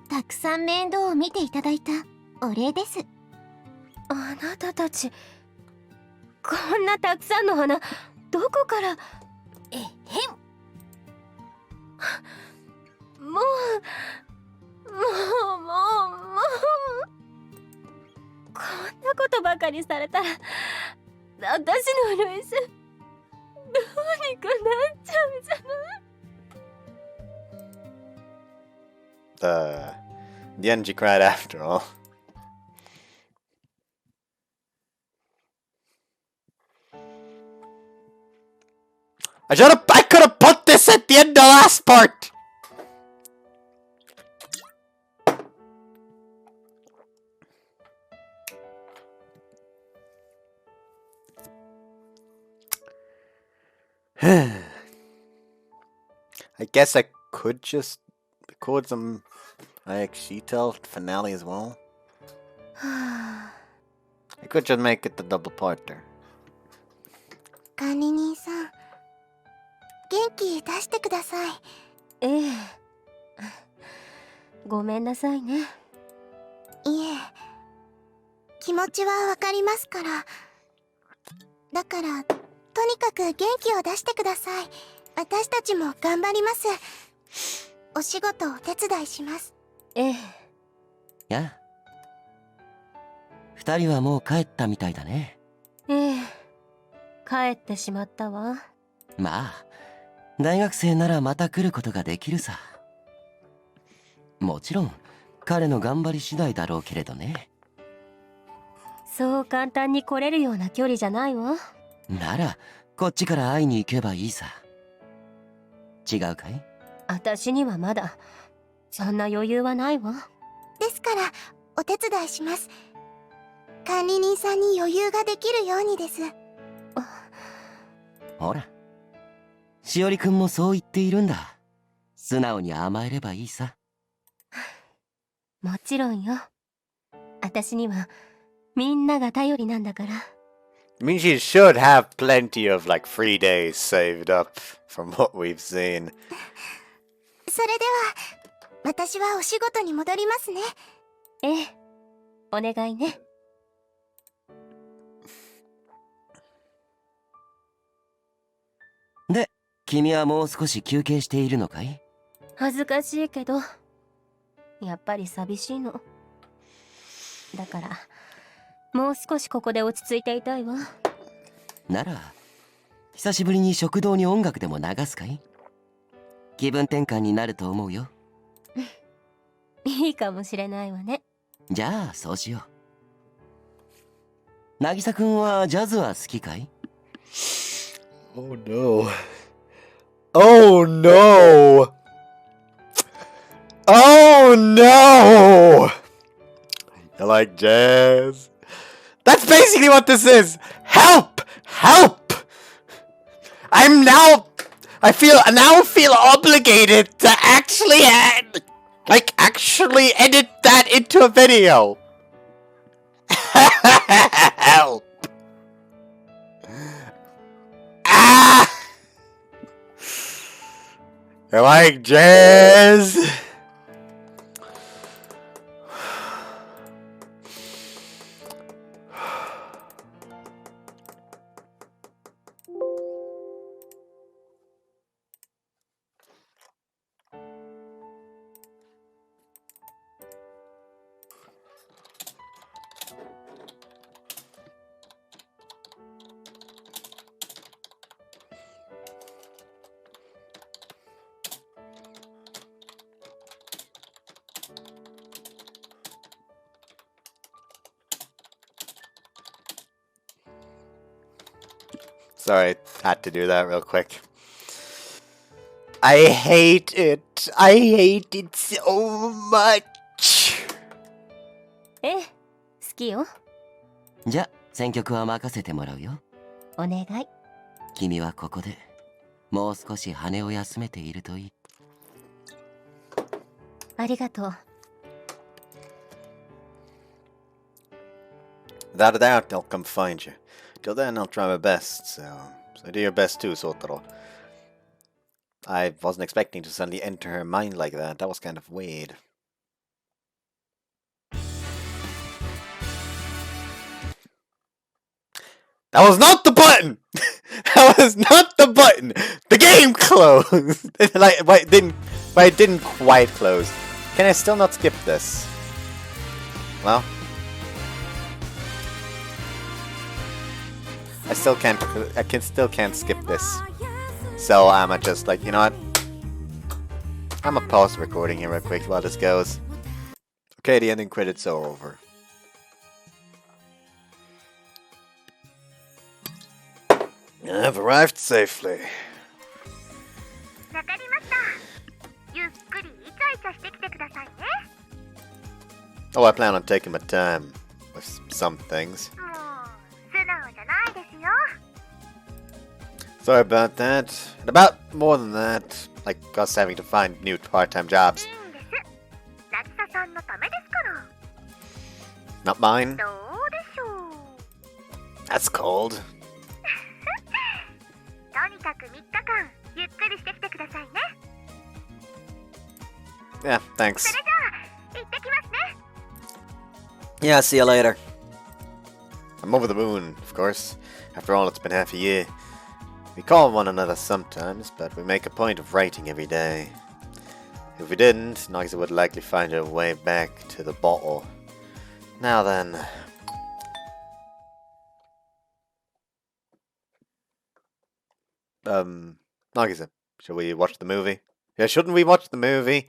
Speaker 4: たくさん面倒を見ていただいたお礼です。
Speaker 2: あなたたち、こんなたくさんの花、どこから？
Speaker 3: えへん。
Speaker 2: もうこんなことばかりされたら、私のルイスどうにかなっちゃうじゃない。
Speaker 1: The end she cried after all. I could have put this at the end of the last part! I guess I could just record some Sheetal finale as well. I could just make it the double parter.
Speaker 4: 管理人さん、元気出してください。
Speaker 2: ええ。ごめんなさいね。
Speaker 4: いえ、気持ちはわかりますから。だから、とにかく元気を出してください。私たちも頑張ります。お仕事お手伝いします。
Speaker 2: ええ。
Speaker 5: やあ。二人はもう帰ったみたいだね。
Speaker 2: ええ。帰ってしまったわ。
Speaker 5: まあ、大学生ならまた来ることができるさ。もちろん、彼の頑張り次第だろうけれどね。
Speaker 2: そう簡単に来れるような距離じゃないわ。
Speaker 5: なら、こっちから会いに行けばいいさ。違うかい？
Speaker 2: 私にはまだ、そんな余裕はないわ。
Speaker 4: ですから、お手伝いします。管理人さんに余裕ができるようにです。
Speaker 5: ほら、しおりくんもそう言っているんだ。素直に甘えればいいさ。
Speaker 2: もちろんよ。私にはみんなが頼りなんだから。
Speaker 1: I mean, she should have plenty of like free days saved up from what we've seen.
Speaker 4: それでは、私はお仕事に戻りますね。
Speaker 2: ええ、お願いね。
Speaker 5: で、君はもう少し休憩しているのかい？
Speaker 2: 恥ずかしいけど、やっぱり寂しいの。だから、もう少しここで落ち着いていたいわ。
Speaker 5: なら、久しぶりに食堂に音楽でも流すかい？気分転換になると思うよ。
Speaker 2: いいかもしれないわね。
Speaker 5: じゃあ、そうしよう。渚くんはジャズは好きかい？
Speaker 1: Oh no. Oh no! Oh no! I like jazz. That's basically what this is! Help! Help! I now feel obligated to actually actually edit that into a video. Help! Ah! I like jazz. Sorry, had to do that real quick. I hate it. I hate it so much.
Speaker 2: ええ、好きよ。
Speaker 5: じゃ、選曲は任せてもらうよ。
Speaker 2: お願い。
Speaker 5: 君はここでもう少し羽を休めているといい。
Speaker 2: ありがとう。
Speaker 1: Without a doubt, they'll come find you. Till then, I'll try my best, so do your best too, Sotaro. I wasn't expecting to suddenly enter her mind like that. That was kind of weird. That was not the button! That was not the button! The game closed! It didn't quite close. Can I still not skip this? Well... I still can't skip this. So I'm just like, you know what? I'm gonna pause the recording here real quick while this goes. Okay, the ending credits are over. I've arrived safely. Oh, I plan on taking my time with some things. Sorry about that. And about more than that, like us having to find new part-time jobs.
Speaker 4: いいんです。渚さんのためですから。
Speaker 1: Not mine.
Speaker 4: どうでしょう。
Speaker 1: That's cold.
Speaker 4: とにかく3日間ゆっくりしてきてくださいね。
Speaker 1: Yeah, thanks.
Speaker 4: それじゃあ行ってきますね。
Speaker 1: Yeah, see you later. I'm over the moon, of course. After all, it's been half a year. We call one another sometimes, but we make a point of writing every day. If we didn't, Nagisa would likely find her way back to the bottle. Now then. Nagisa, shall we watch the movie? Yeah, shouldn't we watch the movie?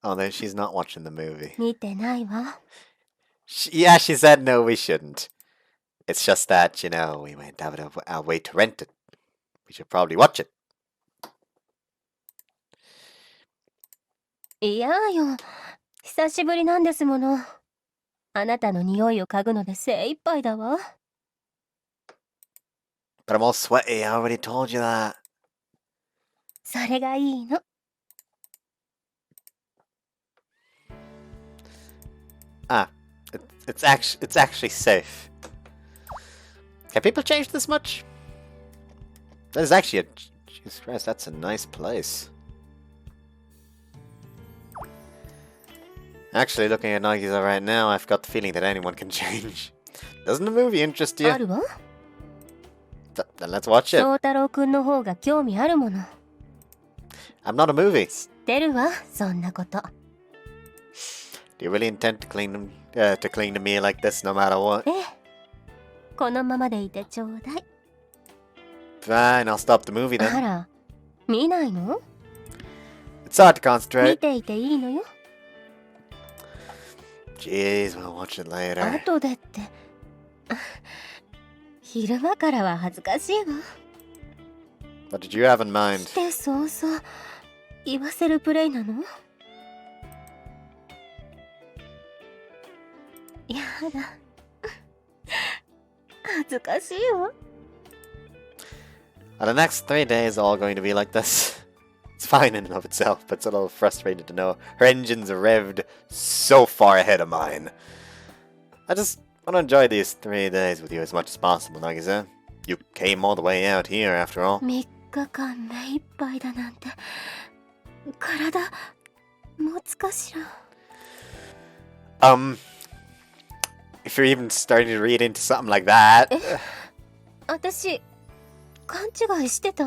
Speaker 1: Oh, no, she's not watching the movie.
Speaker 2: 見てないわ。
Speaker 1: Yeah, she said no, we shouldn't. It's just that, you know, we went out of our way to rent it. We should probably watch it.
Speaker 2: いやよ。久しぶりなんですもの。あなたの匂いを嗅ぐので精一杯だわ。
Speaker 1: But I'm all sweaty, I already told you that.
Speaker 2: それがいいの。
Speaker 1: Ah, it's actually safe. Can people change this much? That is actually a... Jesus Christ, that's a nice place. Actually, looking at Nagisa right now, I've got the feeling that anyone can change. Doesn't the movie interest you?
Speaker 2: あるわ。
Speaker 1: Then let's watch it.
Speaker 2: 翔太郎くんの方が興味あるもの。
Speaker 1: I'm not a movie.
Speaker 2: 知ってるわ、そんなこと。
Speaker 1: Do you really intend to clean to me like this no matter what?
Speaker 2: ええ。このままでいてちょうだい。
Speaker 1: Fine, I'll stop the movie
Speaker 2: あ
Speaker 1: then.
Speaker 2: ら、見ないの？
Speaker 1: It's hard to
Speaker 2: 見
Speaker 1: concentrate.
Speaker 2: ていていいのよ。
Speaker 1: Jeez, we'll watch it later.
Speaker 2: 後でって。昼間からは恥ずかしいわ。
Speaker 1: What did you have in mind?
Speaker 2: 来て早々言わせるプレイなの？やだ。恥ずかしいわ。
Speaker 1: Are the next 3 days all going to be like this? It's fine in and of itself, but it's a little frustrating to know her engines are revved so far ahead of mine. I just want to enjoy these 3 days with you as much as possible, Nagisa. You came all the way out here, after all.
Speaker 2: 3日間目いっぱいだなんて。体持つかしら。
Speaker 1: If you're even starting to read into something like that.
Speaker 2: 私勘違いしてた？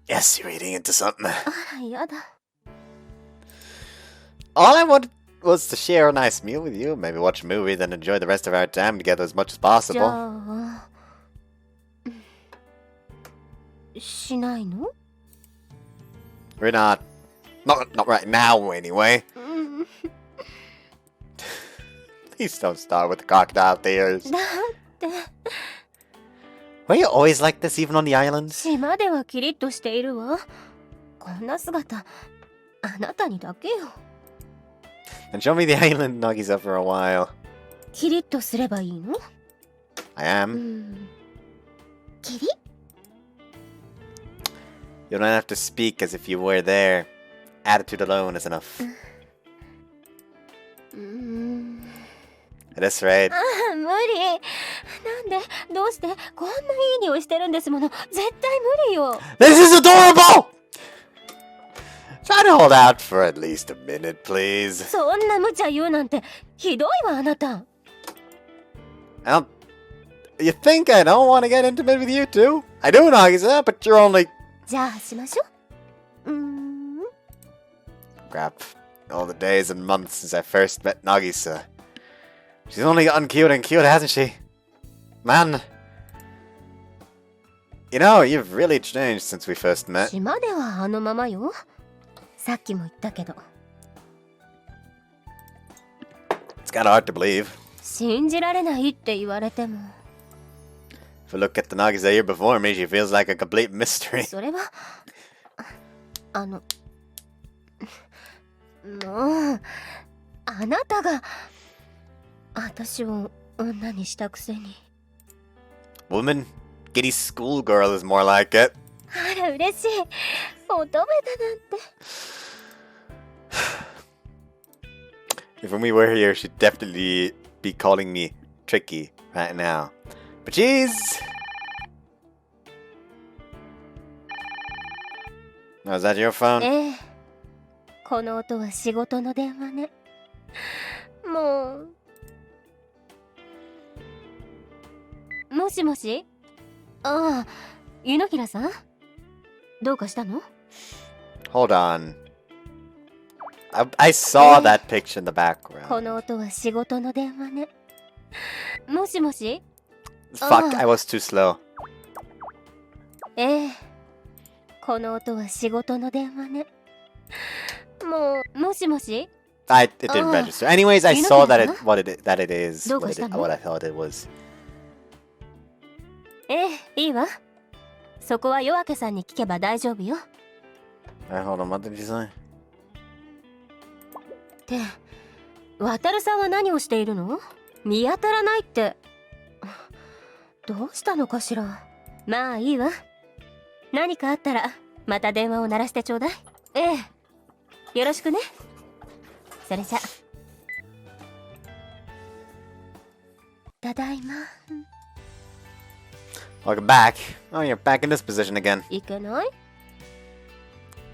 Speaker 1: Yes, you're reading into something.
Speaker 2: あらやだ。
Speaker 1: All I wanted was to share a nice meal with you, maybe watch a movie, then enjoy the rest of our time together as much as
Speaker 2: じ
Speaker 1: possible.
Speaker 2: ゃあしないの？
Speaker 1: We're not right now, anyway.
Speaker 2: うん。
Speaker 1: Please don't start with the crocodile tears.
Speaker 2: だって。
Speaker 1: Were you always like this, even on the islands?
Speaker 2: 島ではキリッとしているわ。こんな姿、あなたにだけよ。
Speaker 1: And show me the island, Nagisa, for a while.
Speaker 2: キリッとすればいいの？
Speaker 1: I
Speaker 2: う
Speaker 1: am.
Speaker 2: ん。キリ？
Speaker 1: You don't have to speak as if you were there. Attitude alone is enough. At this rate,
Speaker 2: ああ、無理。なんで、どうして、こんないい匂いしてるんですもの。絶対無理よ。
Speaker 1: this is adorable! Try to hold out for at least a minute, please.
Speaker 2: そんな無茶言うなんて、ひどいわ、あなた。
Speaker 1: You think I don't want to get intimate with you too? I do, Nagisa, but you're only...
Speaker 2: じゃあしましょう。
Speaker 1: Crap. All the days and months since I first met Nagisa. She's only gotten cute and cute, hasn't she? Man. You know, you've really changed since we first met.
Speaker 2: 島ではあのままよ。さっきも言ったけど。
Speaker 1: It's kinda hard to believe.
Speaker 2: 信じられないって言われても。
Speaker 1: If I look at the Nagisa here before me, she feels like a complete mystery.
Speaker 2: それは、もう、あなたが、私を女にしたくせに。
Speaker 1: Woman? Giddy schoolgirl is more like it.
Speaker 2: あら、嬉しい。乙女だなんて。
Speaker 1: If when we were here, she'd definitely be calling me tricky right now. But jeez! Oh, is that your phone?
Speaker 2: ええ、この音は仕事の電話ね。もう。もしもし。ああ、柚之平さん、どうかしたの？
Speaker 1: Hold on. I saw that picture in the
Speaker 2: こ
Speaker 1: background.
Speaker 2: の音は仕事の電話ね。もしもし。
Speaker 1: Fuck, I was too slow.
Speaker 2: ええ、この音は仕事の電話ね。もう、もしもし。
Speaker 1: It didn't register. Anyways, I saw that it is what I thought it was.
Speaker 2: ええ、いいわ。そこは夜明けさんに聞けば大丈夫よ。
Speaker 1: Hold on, what did you say?
Speaker 2: って、渡さんは何をしているの？見当たらないって。どうしたのかしら。まあいいわ。何かあったらまた電話を鳴らしてちょうだい。ええ、よろしくね。それじゃ。ただいま。
Speaker 1: Welcome back. Oh, you're back in this position again.
Speaker 2: いけない？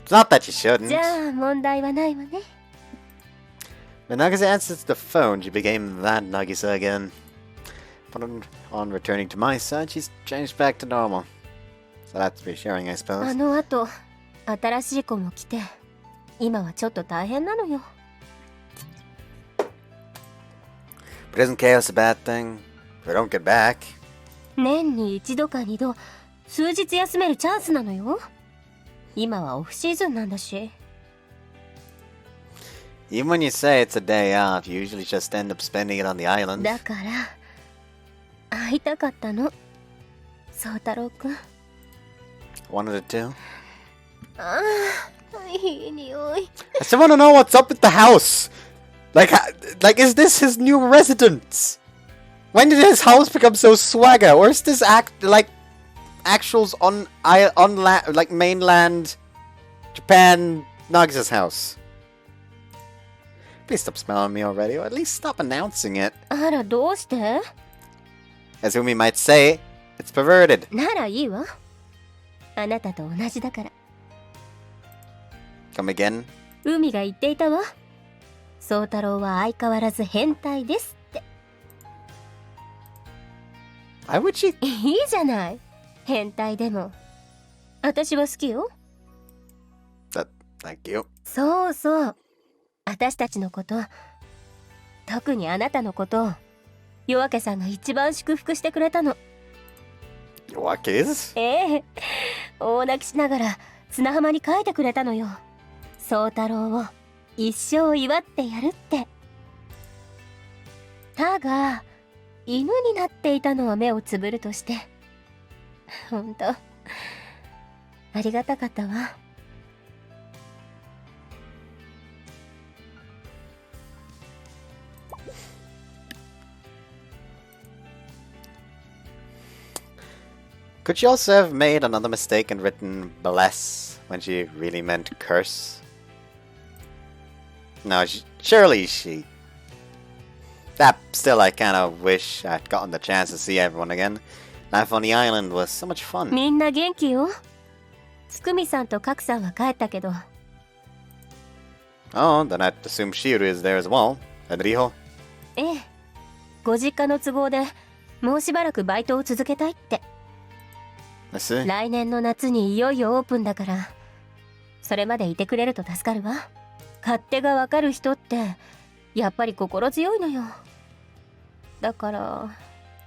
Speaker 1: It's not that you shouldn't.
Speaker 2: じゃあ問題はないわね。
Speaker 1: When Nagisa answers the phone, she became that Nagisa again. But on returning to my side, she's changed back to normal. So that's reassuring, I
Speaker 2: あ
Speaker 1: suppose.
Speaker 2: のあと新しい子も来て、今はちょっと大変なのよ。
Speaker 1: But isn't chaos a bad thing? If we don't get back.
Speaker 2: 年に一度か二度、数日休めるチャンスなのよ。今はオフシーズンなんだし。
Speaker 1: Even when you say it's a day out, you usually just end up spending it on the island.
Speaker 2: だから会いたかったの、宗太郎くん。
Speaker 1: Wanted it too.
Speaker 2: ああ、いい匂い。
Speaker 1: I still want to know what's up with the house. Like, is this his new residence? When did his house become so swagger? Or is this actuals on like mainland Japan Nagisa's house? Please stop smelling me already, or at least stop announcing it.
Speaker 2: あら、どうして？
Speaker 1: As Umi might say, it's perverted.
Speaker 2: ならいいわ。あなたと同じだから。
Speaker 1: Come again?
Speaker 2: 海が言っていたわ。宗太郎は相変わらず変態ですって。
Speaker 1: Why would she?
Speaker 2: いいじゃない。変態でも。私は好きよ。
Speaker 1: Thank you.
Speaker 2: そうそう。私たちのこと、特にあなたのことを夜明けさんが一番祝福してくれたの。
Speaker 1: What is?
Speaker 2: ええ、大泣きしながら砂浜に書いてくれたのよ。宗太郎を一生祝ってやるって。たが犬になっていたのは目をつぶるとして、ほんとありがたかったわ。
Speaker 1: Could she also have made another mistake and written bless when she really meant curse? No, surely she... That still, I kind of wish I'd gotten the chance to see everyone again. Life on the island was so much fun.
Speaker 2: みんな元気よ。つくみさんとかくさんは帰ったけど。
Speaker 1: Oh, then I'd assume Shiru is there as well. Enrijo?
Speaker 2: ええ、ご実家の都合でもうしばらくバイトを続けたいって。
Speaker 1: I see.
Speaker 2: 来年の夏にいよいよオープンだから、それまでいてくれると助かるわ。勝手がわかる人ってやっぱり心強いのよ。だから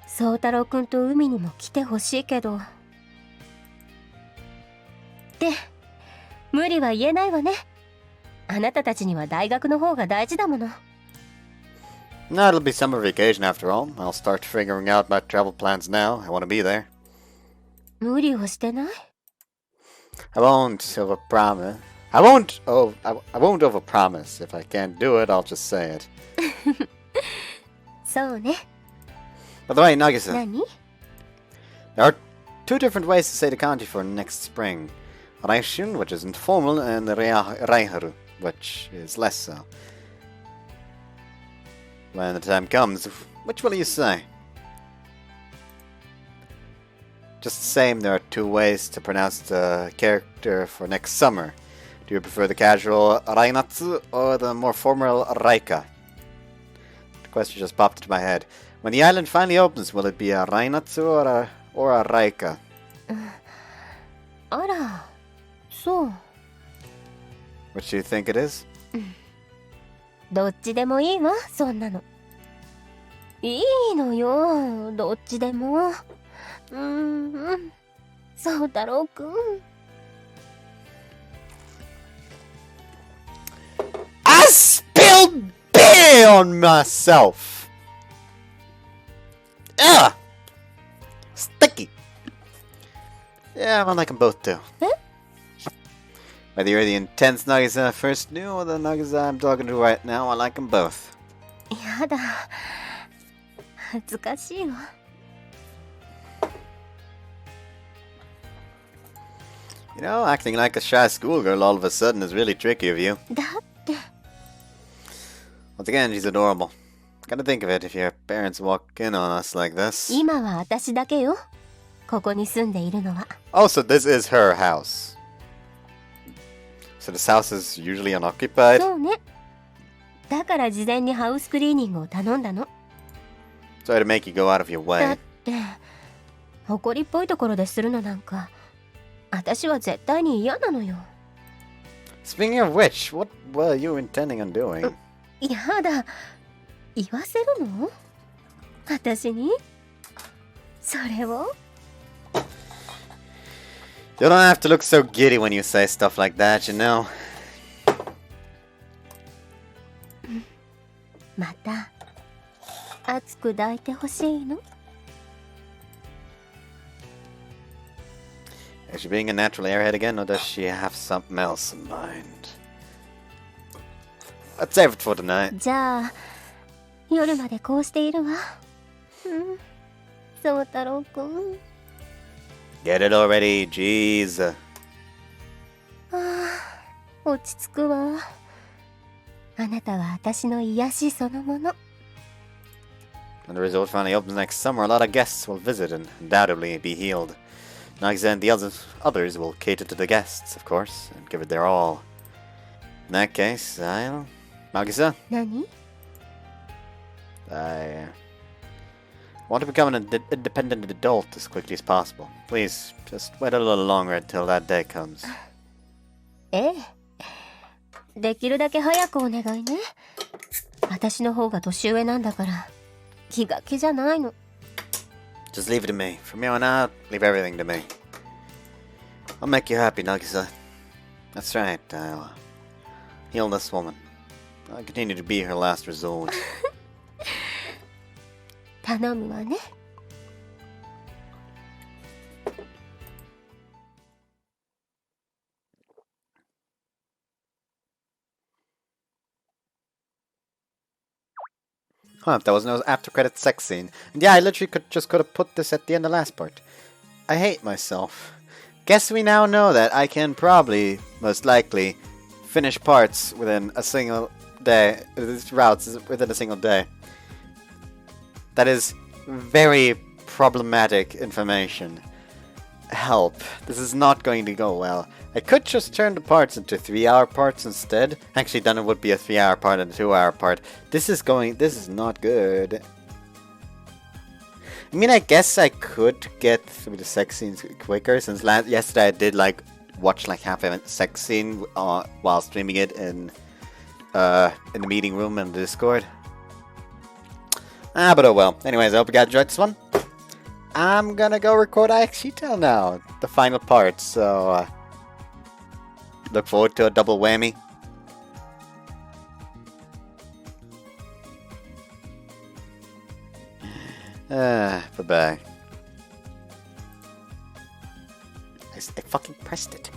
Speaker 2: 宗太郎くんと海にも来てほしいけど。って無理は言えないわね。あなたたちには大学の方が大事だもの。
Speaker 1: No, it'll be summer vacation after all. I'll start figuring out my travel plans now. I want to be there.
Speaker 2: 無理をしてない？
Speaker 1: I won't overpromise. I won't overpromise. If I can't do it, I'll just say it.
Speaker 2: そうね。
Speaker 1: By the way, Nagisa,
Speaker 2: 何？
Speaker 1: there are two different ways to say the kanji for next spring. Raishun, which is informal, and Raiharu, which is less so. When the time comes, which will you say? Just the same, there are two ways to pronounce the character for next summer. Do you prefer the casual Rainatsu or the more formal Raika? The question just popped into my head. When the island finally opens, will it be a Rainatsu or a Raika?
Speaker 2: あら、そう。
Speaker 1: Which do you think it is?
Speaker 2: どっちでもいいわ、そんなの。いいのよ、どっちでも。そう太郎くん。
Speaker 1: I spilled beer on myself! Ugh! Sticky! Yeah, I like them both too. Whether you're the intense Nagisa I first knew or the Nagisa I'm talking to right now, I like them both.
Speaker 2: やだ。恥ずかしいわ。
Speaker 1: You know, acting like a shy schoolgirl all of a sudden is really tricky of you.
Speaker 2: だって。
Speaker 1: Once again, she's adorable. Gotta think of it if your parents walk in on us like this.
Speaker 2: 今は私だけよ。ここに住んでいるのは。
Speaker 1: Also, this is her house. So this house is usually unoccupied.
Speaker 2: そうね。だから事前にハウスクリーニングを頼んだの。
Speaker 1: Sorry to make you go out of your
Speaker 2: だ
Speaker 1: way.
Speaker 2: って、埃っぽいところでするのなんか、私は絶対に嫌なのよ。
Speaker 1: Speaking of which, what were you intending on doing?
Speaker 2: やだ。言わせるの？私に？それを？
Speaker 1: You don't have to look so giddy when you say stuff like that, you know.
Speaker 2: また熱く抱いてほしいの？
Speaker 1: Is she being a natural airhead again, or does she have something else in mind? Let's save it for tonight.
Speaker 2: じゃあ夜までこうしているわ。そう太郎くん。
Speaker 1: Get it already, jeez.
Speaker 2: 落ち着くわ。あなたは私の癒しそのもの。
Speaker 1: When the resort finally opens next summer, a lot of guests will visit and undoubtedly be healed. Nagisa and the others will cater to the guests, of course, and give it their all. In that case, Nagisa,
Speaker 2: 何？
Speaker 1: I want to become an independent adult as quickly as possible. Please, just wait a little longer until that day comes.
Speaker 2: ええ。できるだけ早くお願いね。私の方が年上なんだから、気が気じゃないの。
Speaker 1: Just leave it to me. From here on out, leave everything to me. I'll make you happy, Nagisa. That's right, I'll heal this woman. I'll continue to be her last resort.
Speaker 2: 頼むわね。
Speaker 1: Huh, there was no after credit sex scene. And yeah, I literally could have put this at the end of the last part. I hate myself. Guess we now know that I can probably, most likely, finish parts within a single day. Routes within a single day. That is very problematic information. Help. This is not going to go well. I could just turn the parts into 3-hour parts instead. Actually, then it would be a 3-hour part and a 2-hour part. This is not good. I mean, I guess I could get through the sex scenes quicker, since yesterday I did watch half a sex scene while streaming it in the meeting room and the Discord. But oh well. Anyways, I hope you guys enjoyed this one. I'm gonna go record Aikshita now, the final part, so look forward to a double whammy. Bye-bye. I fucking pressed it.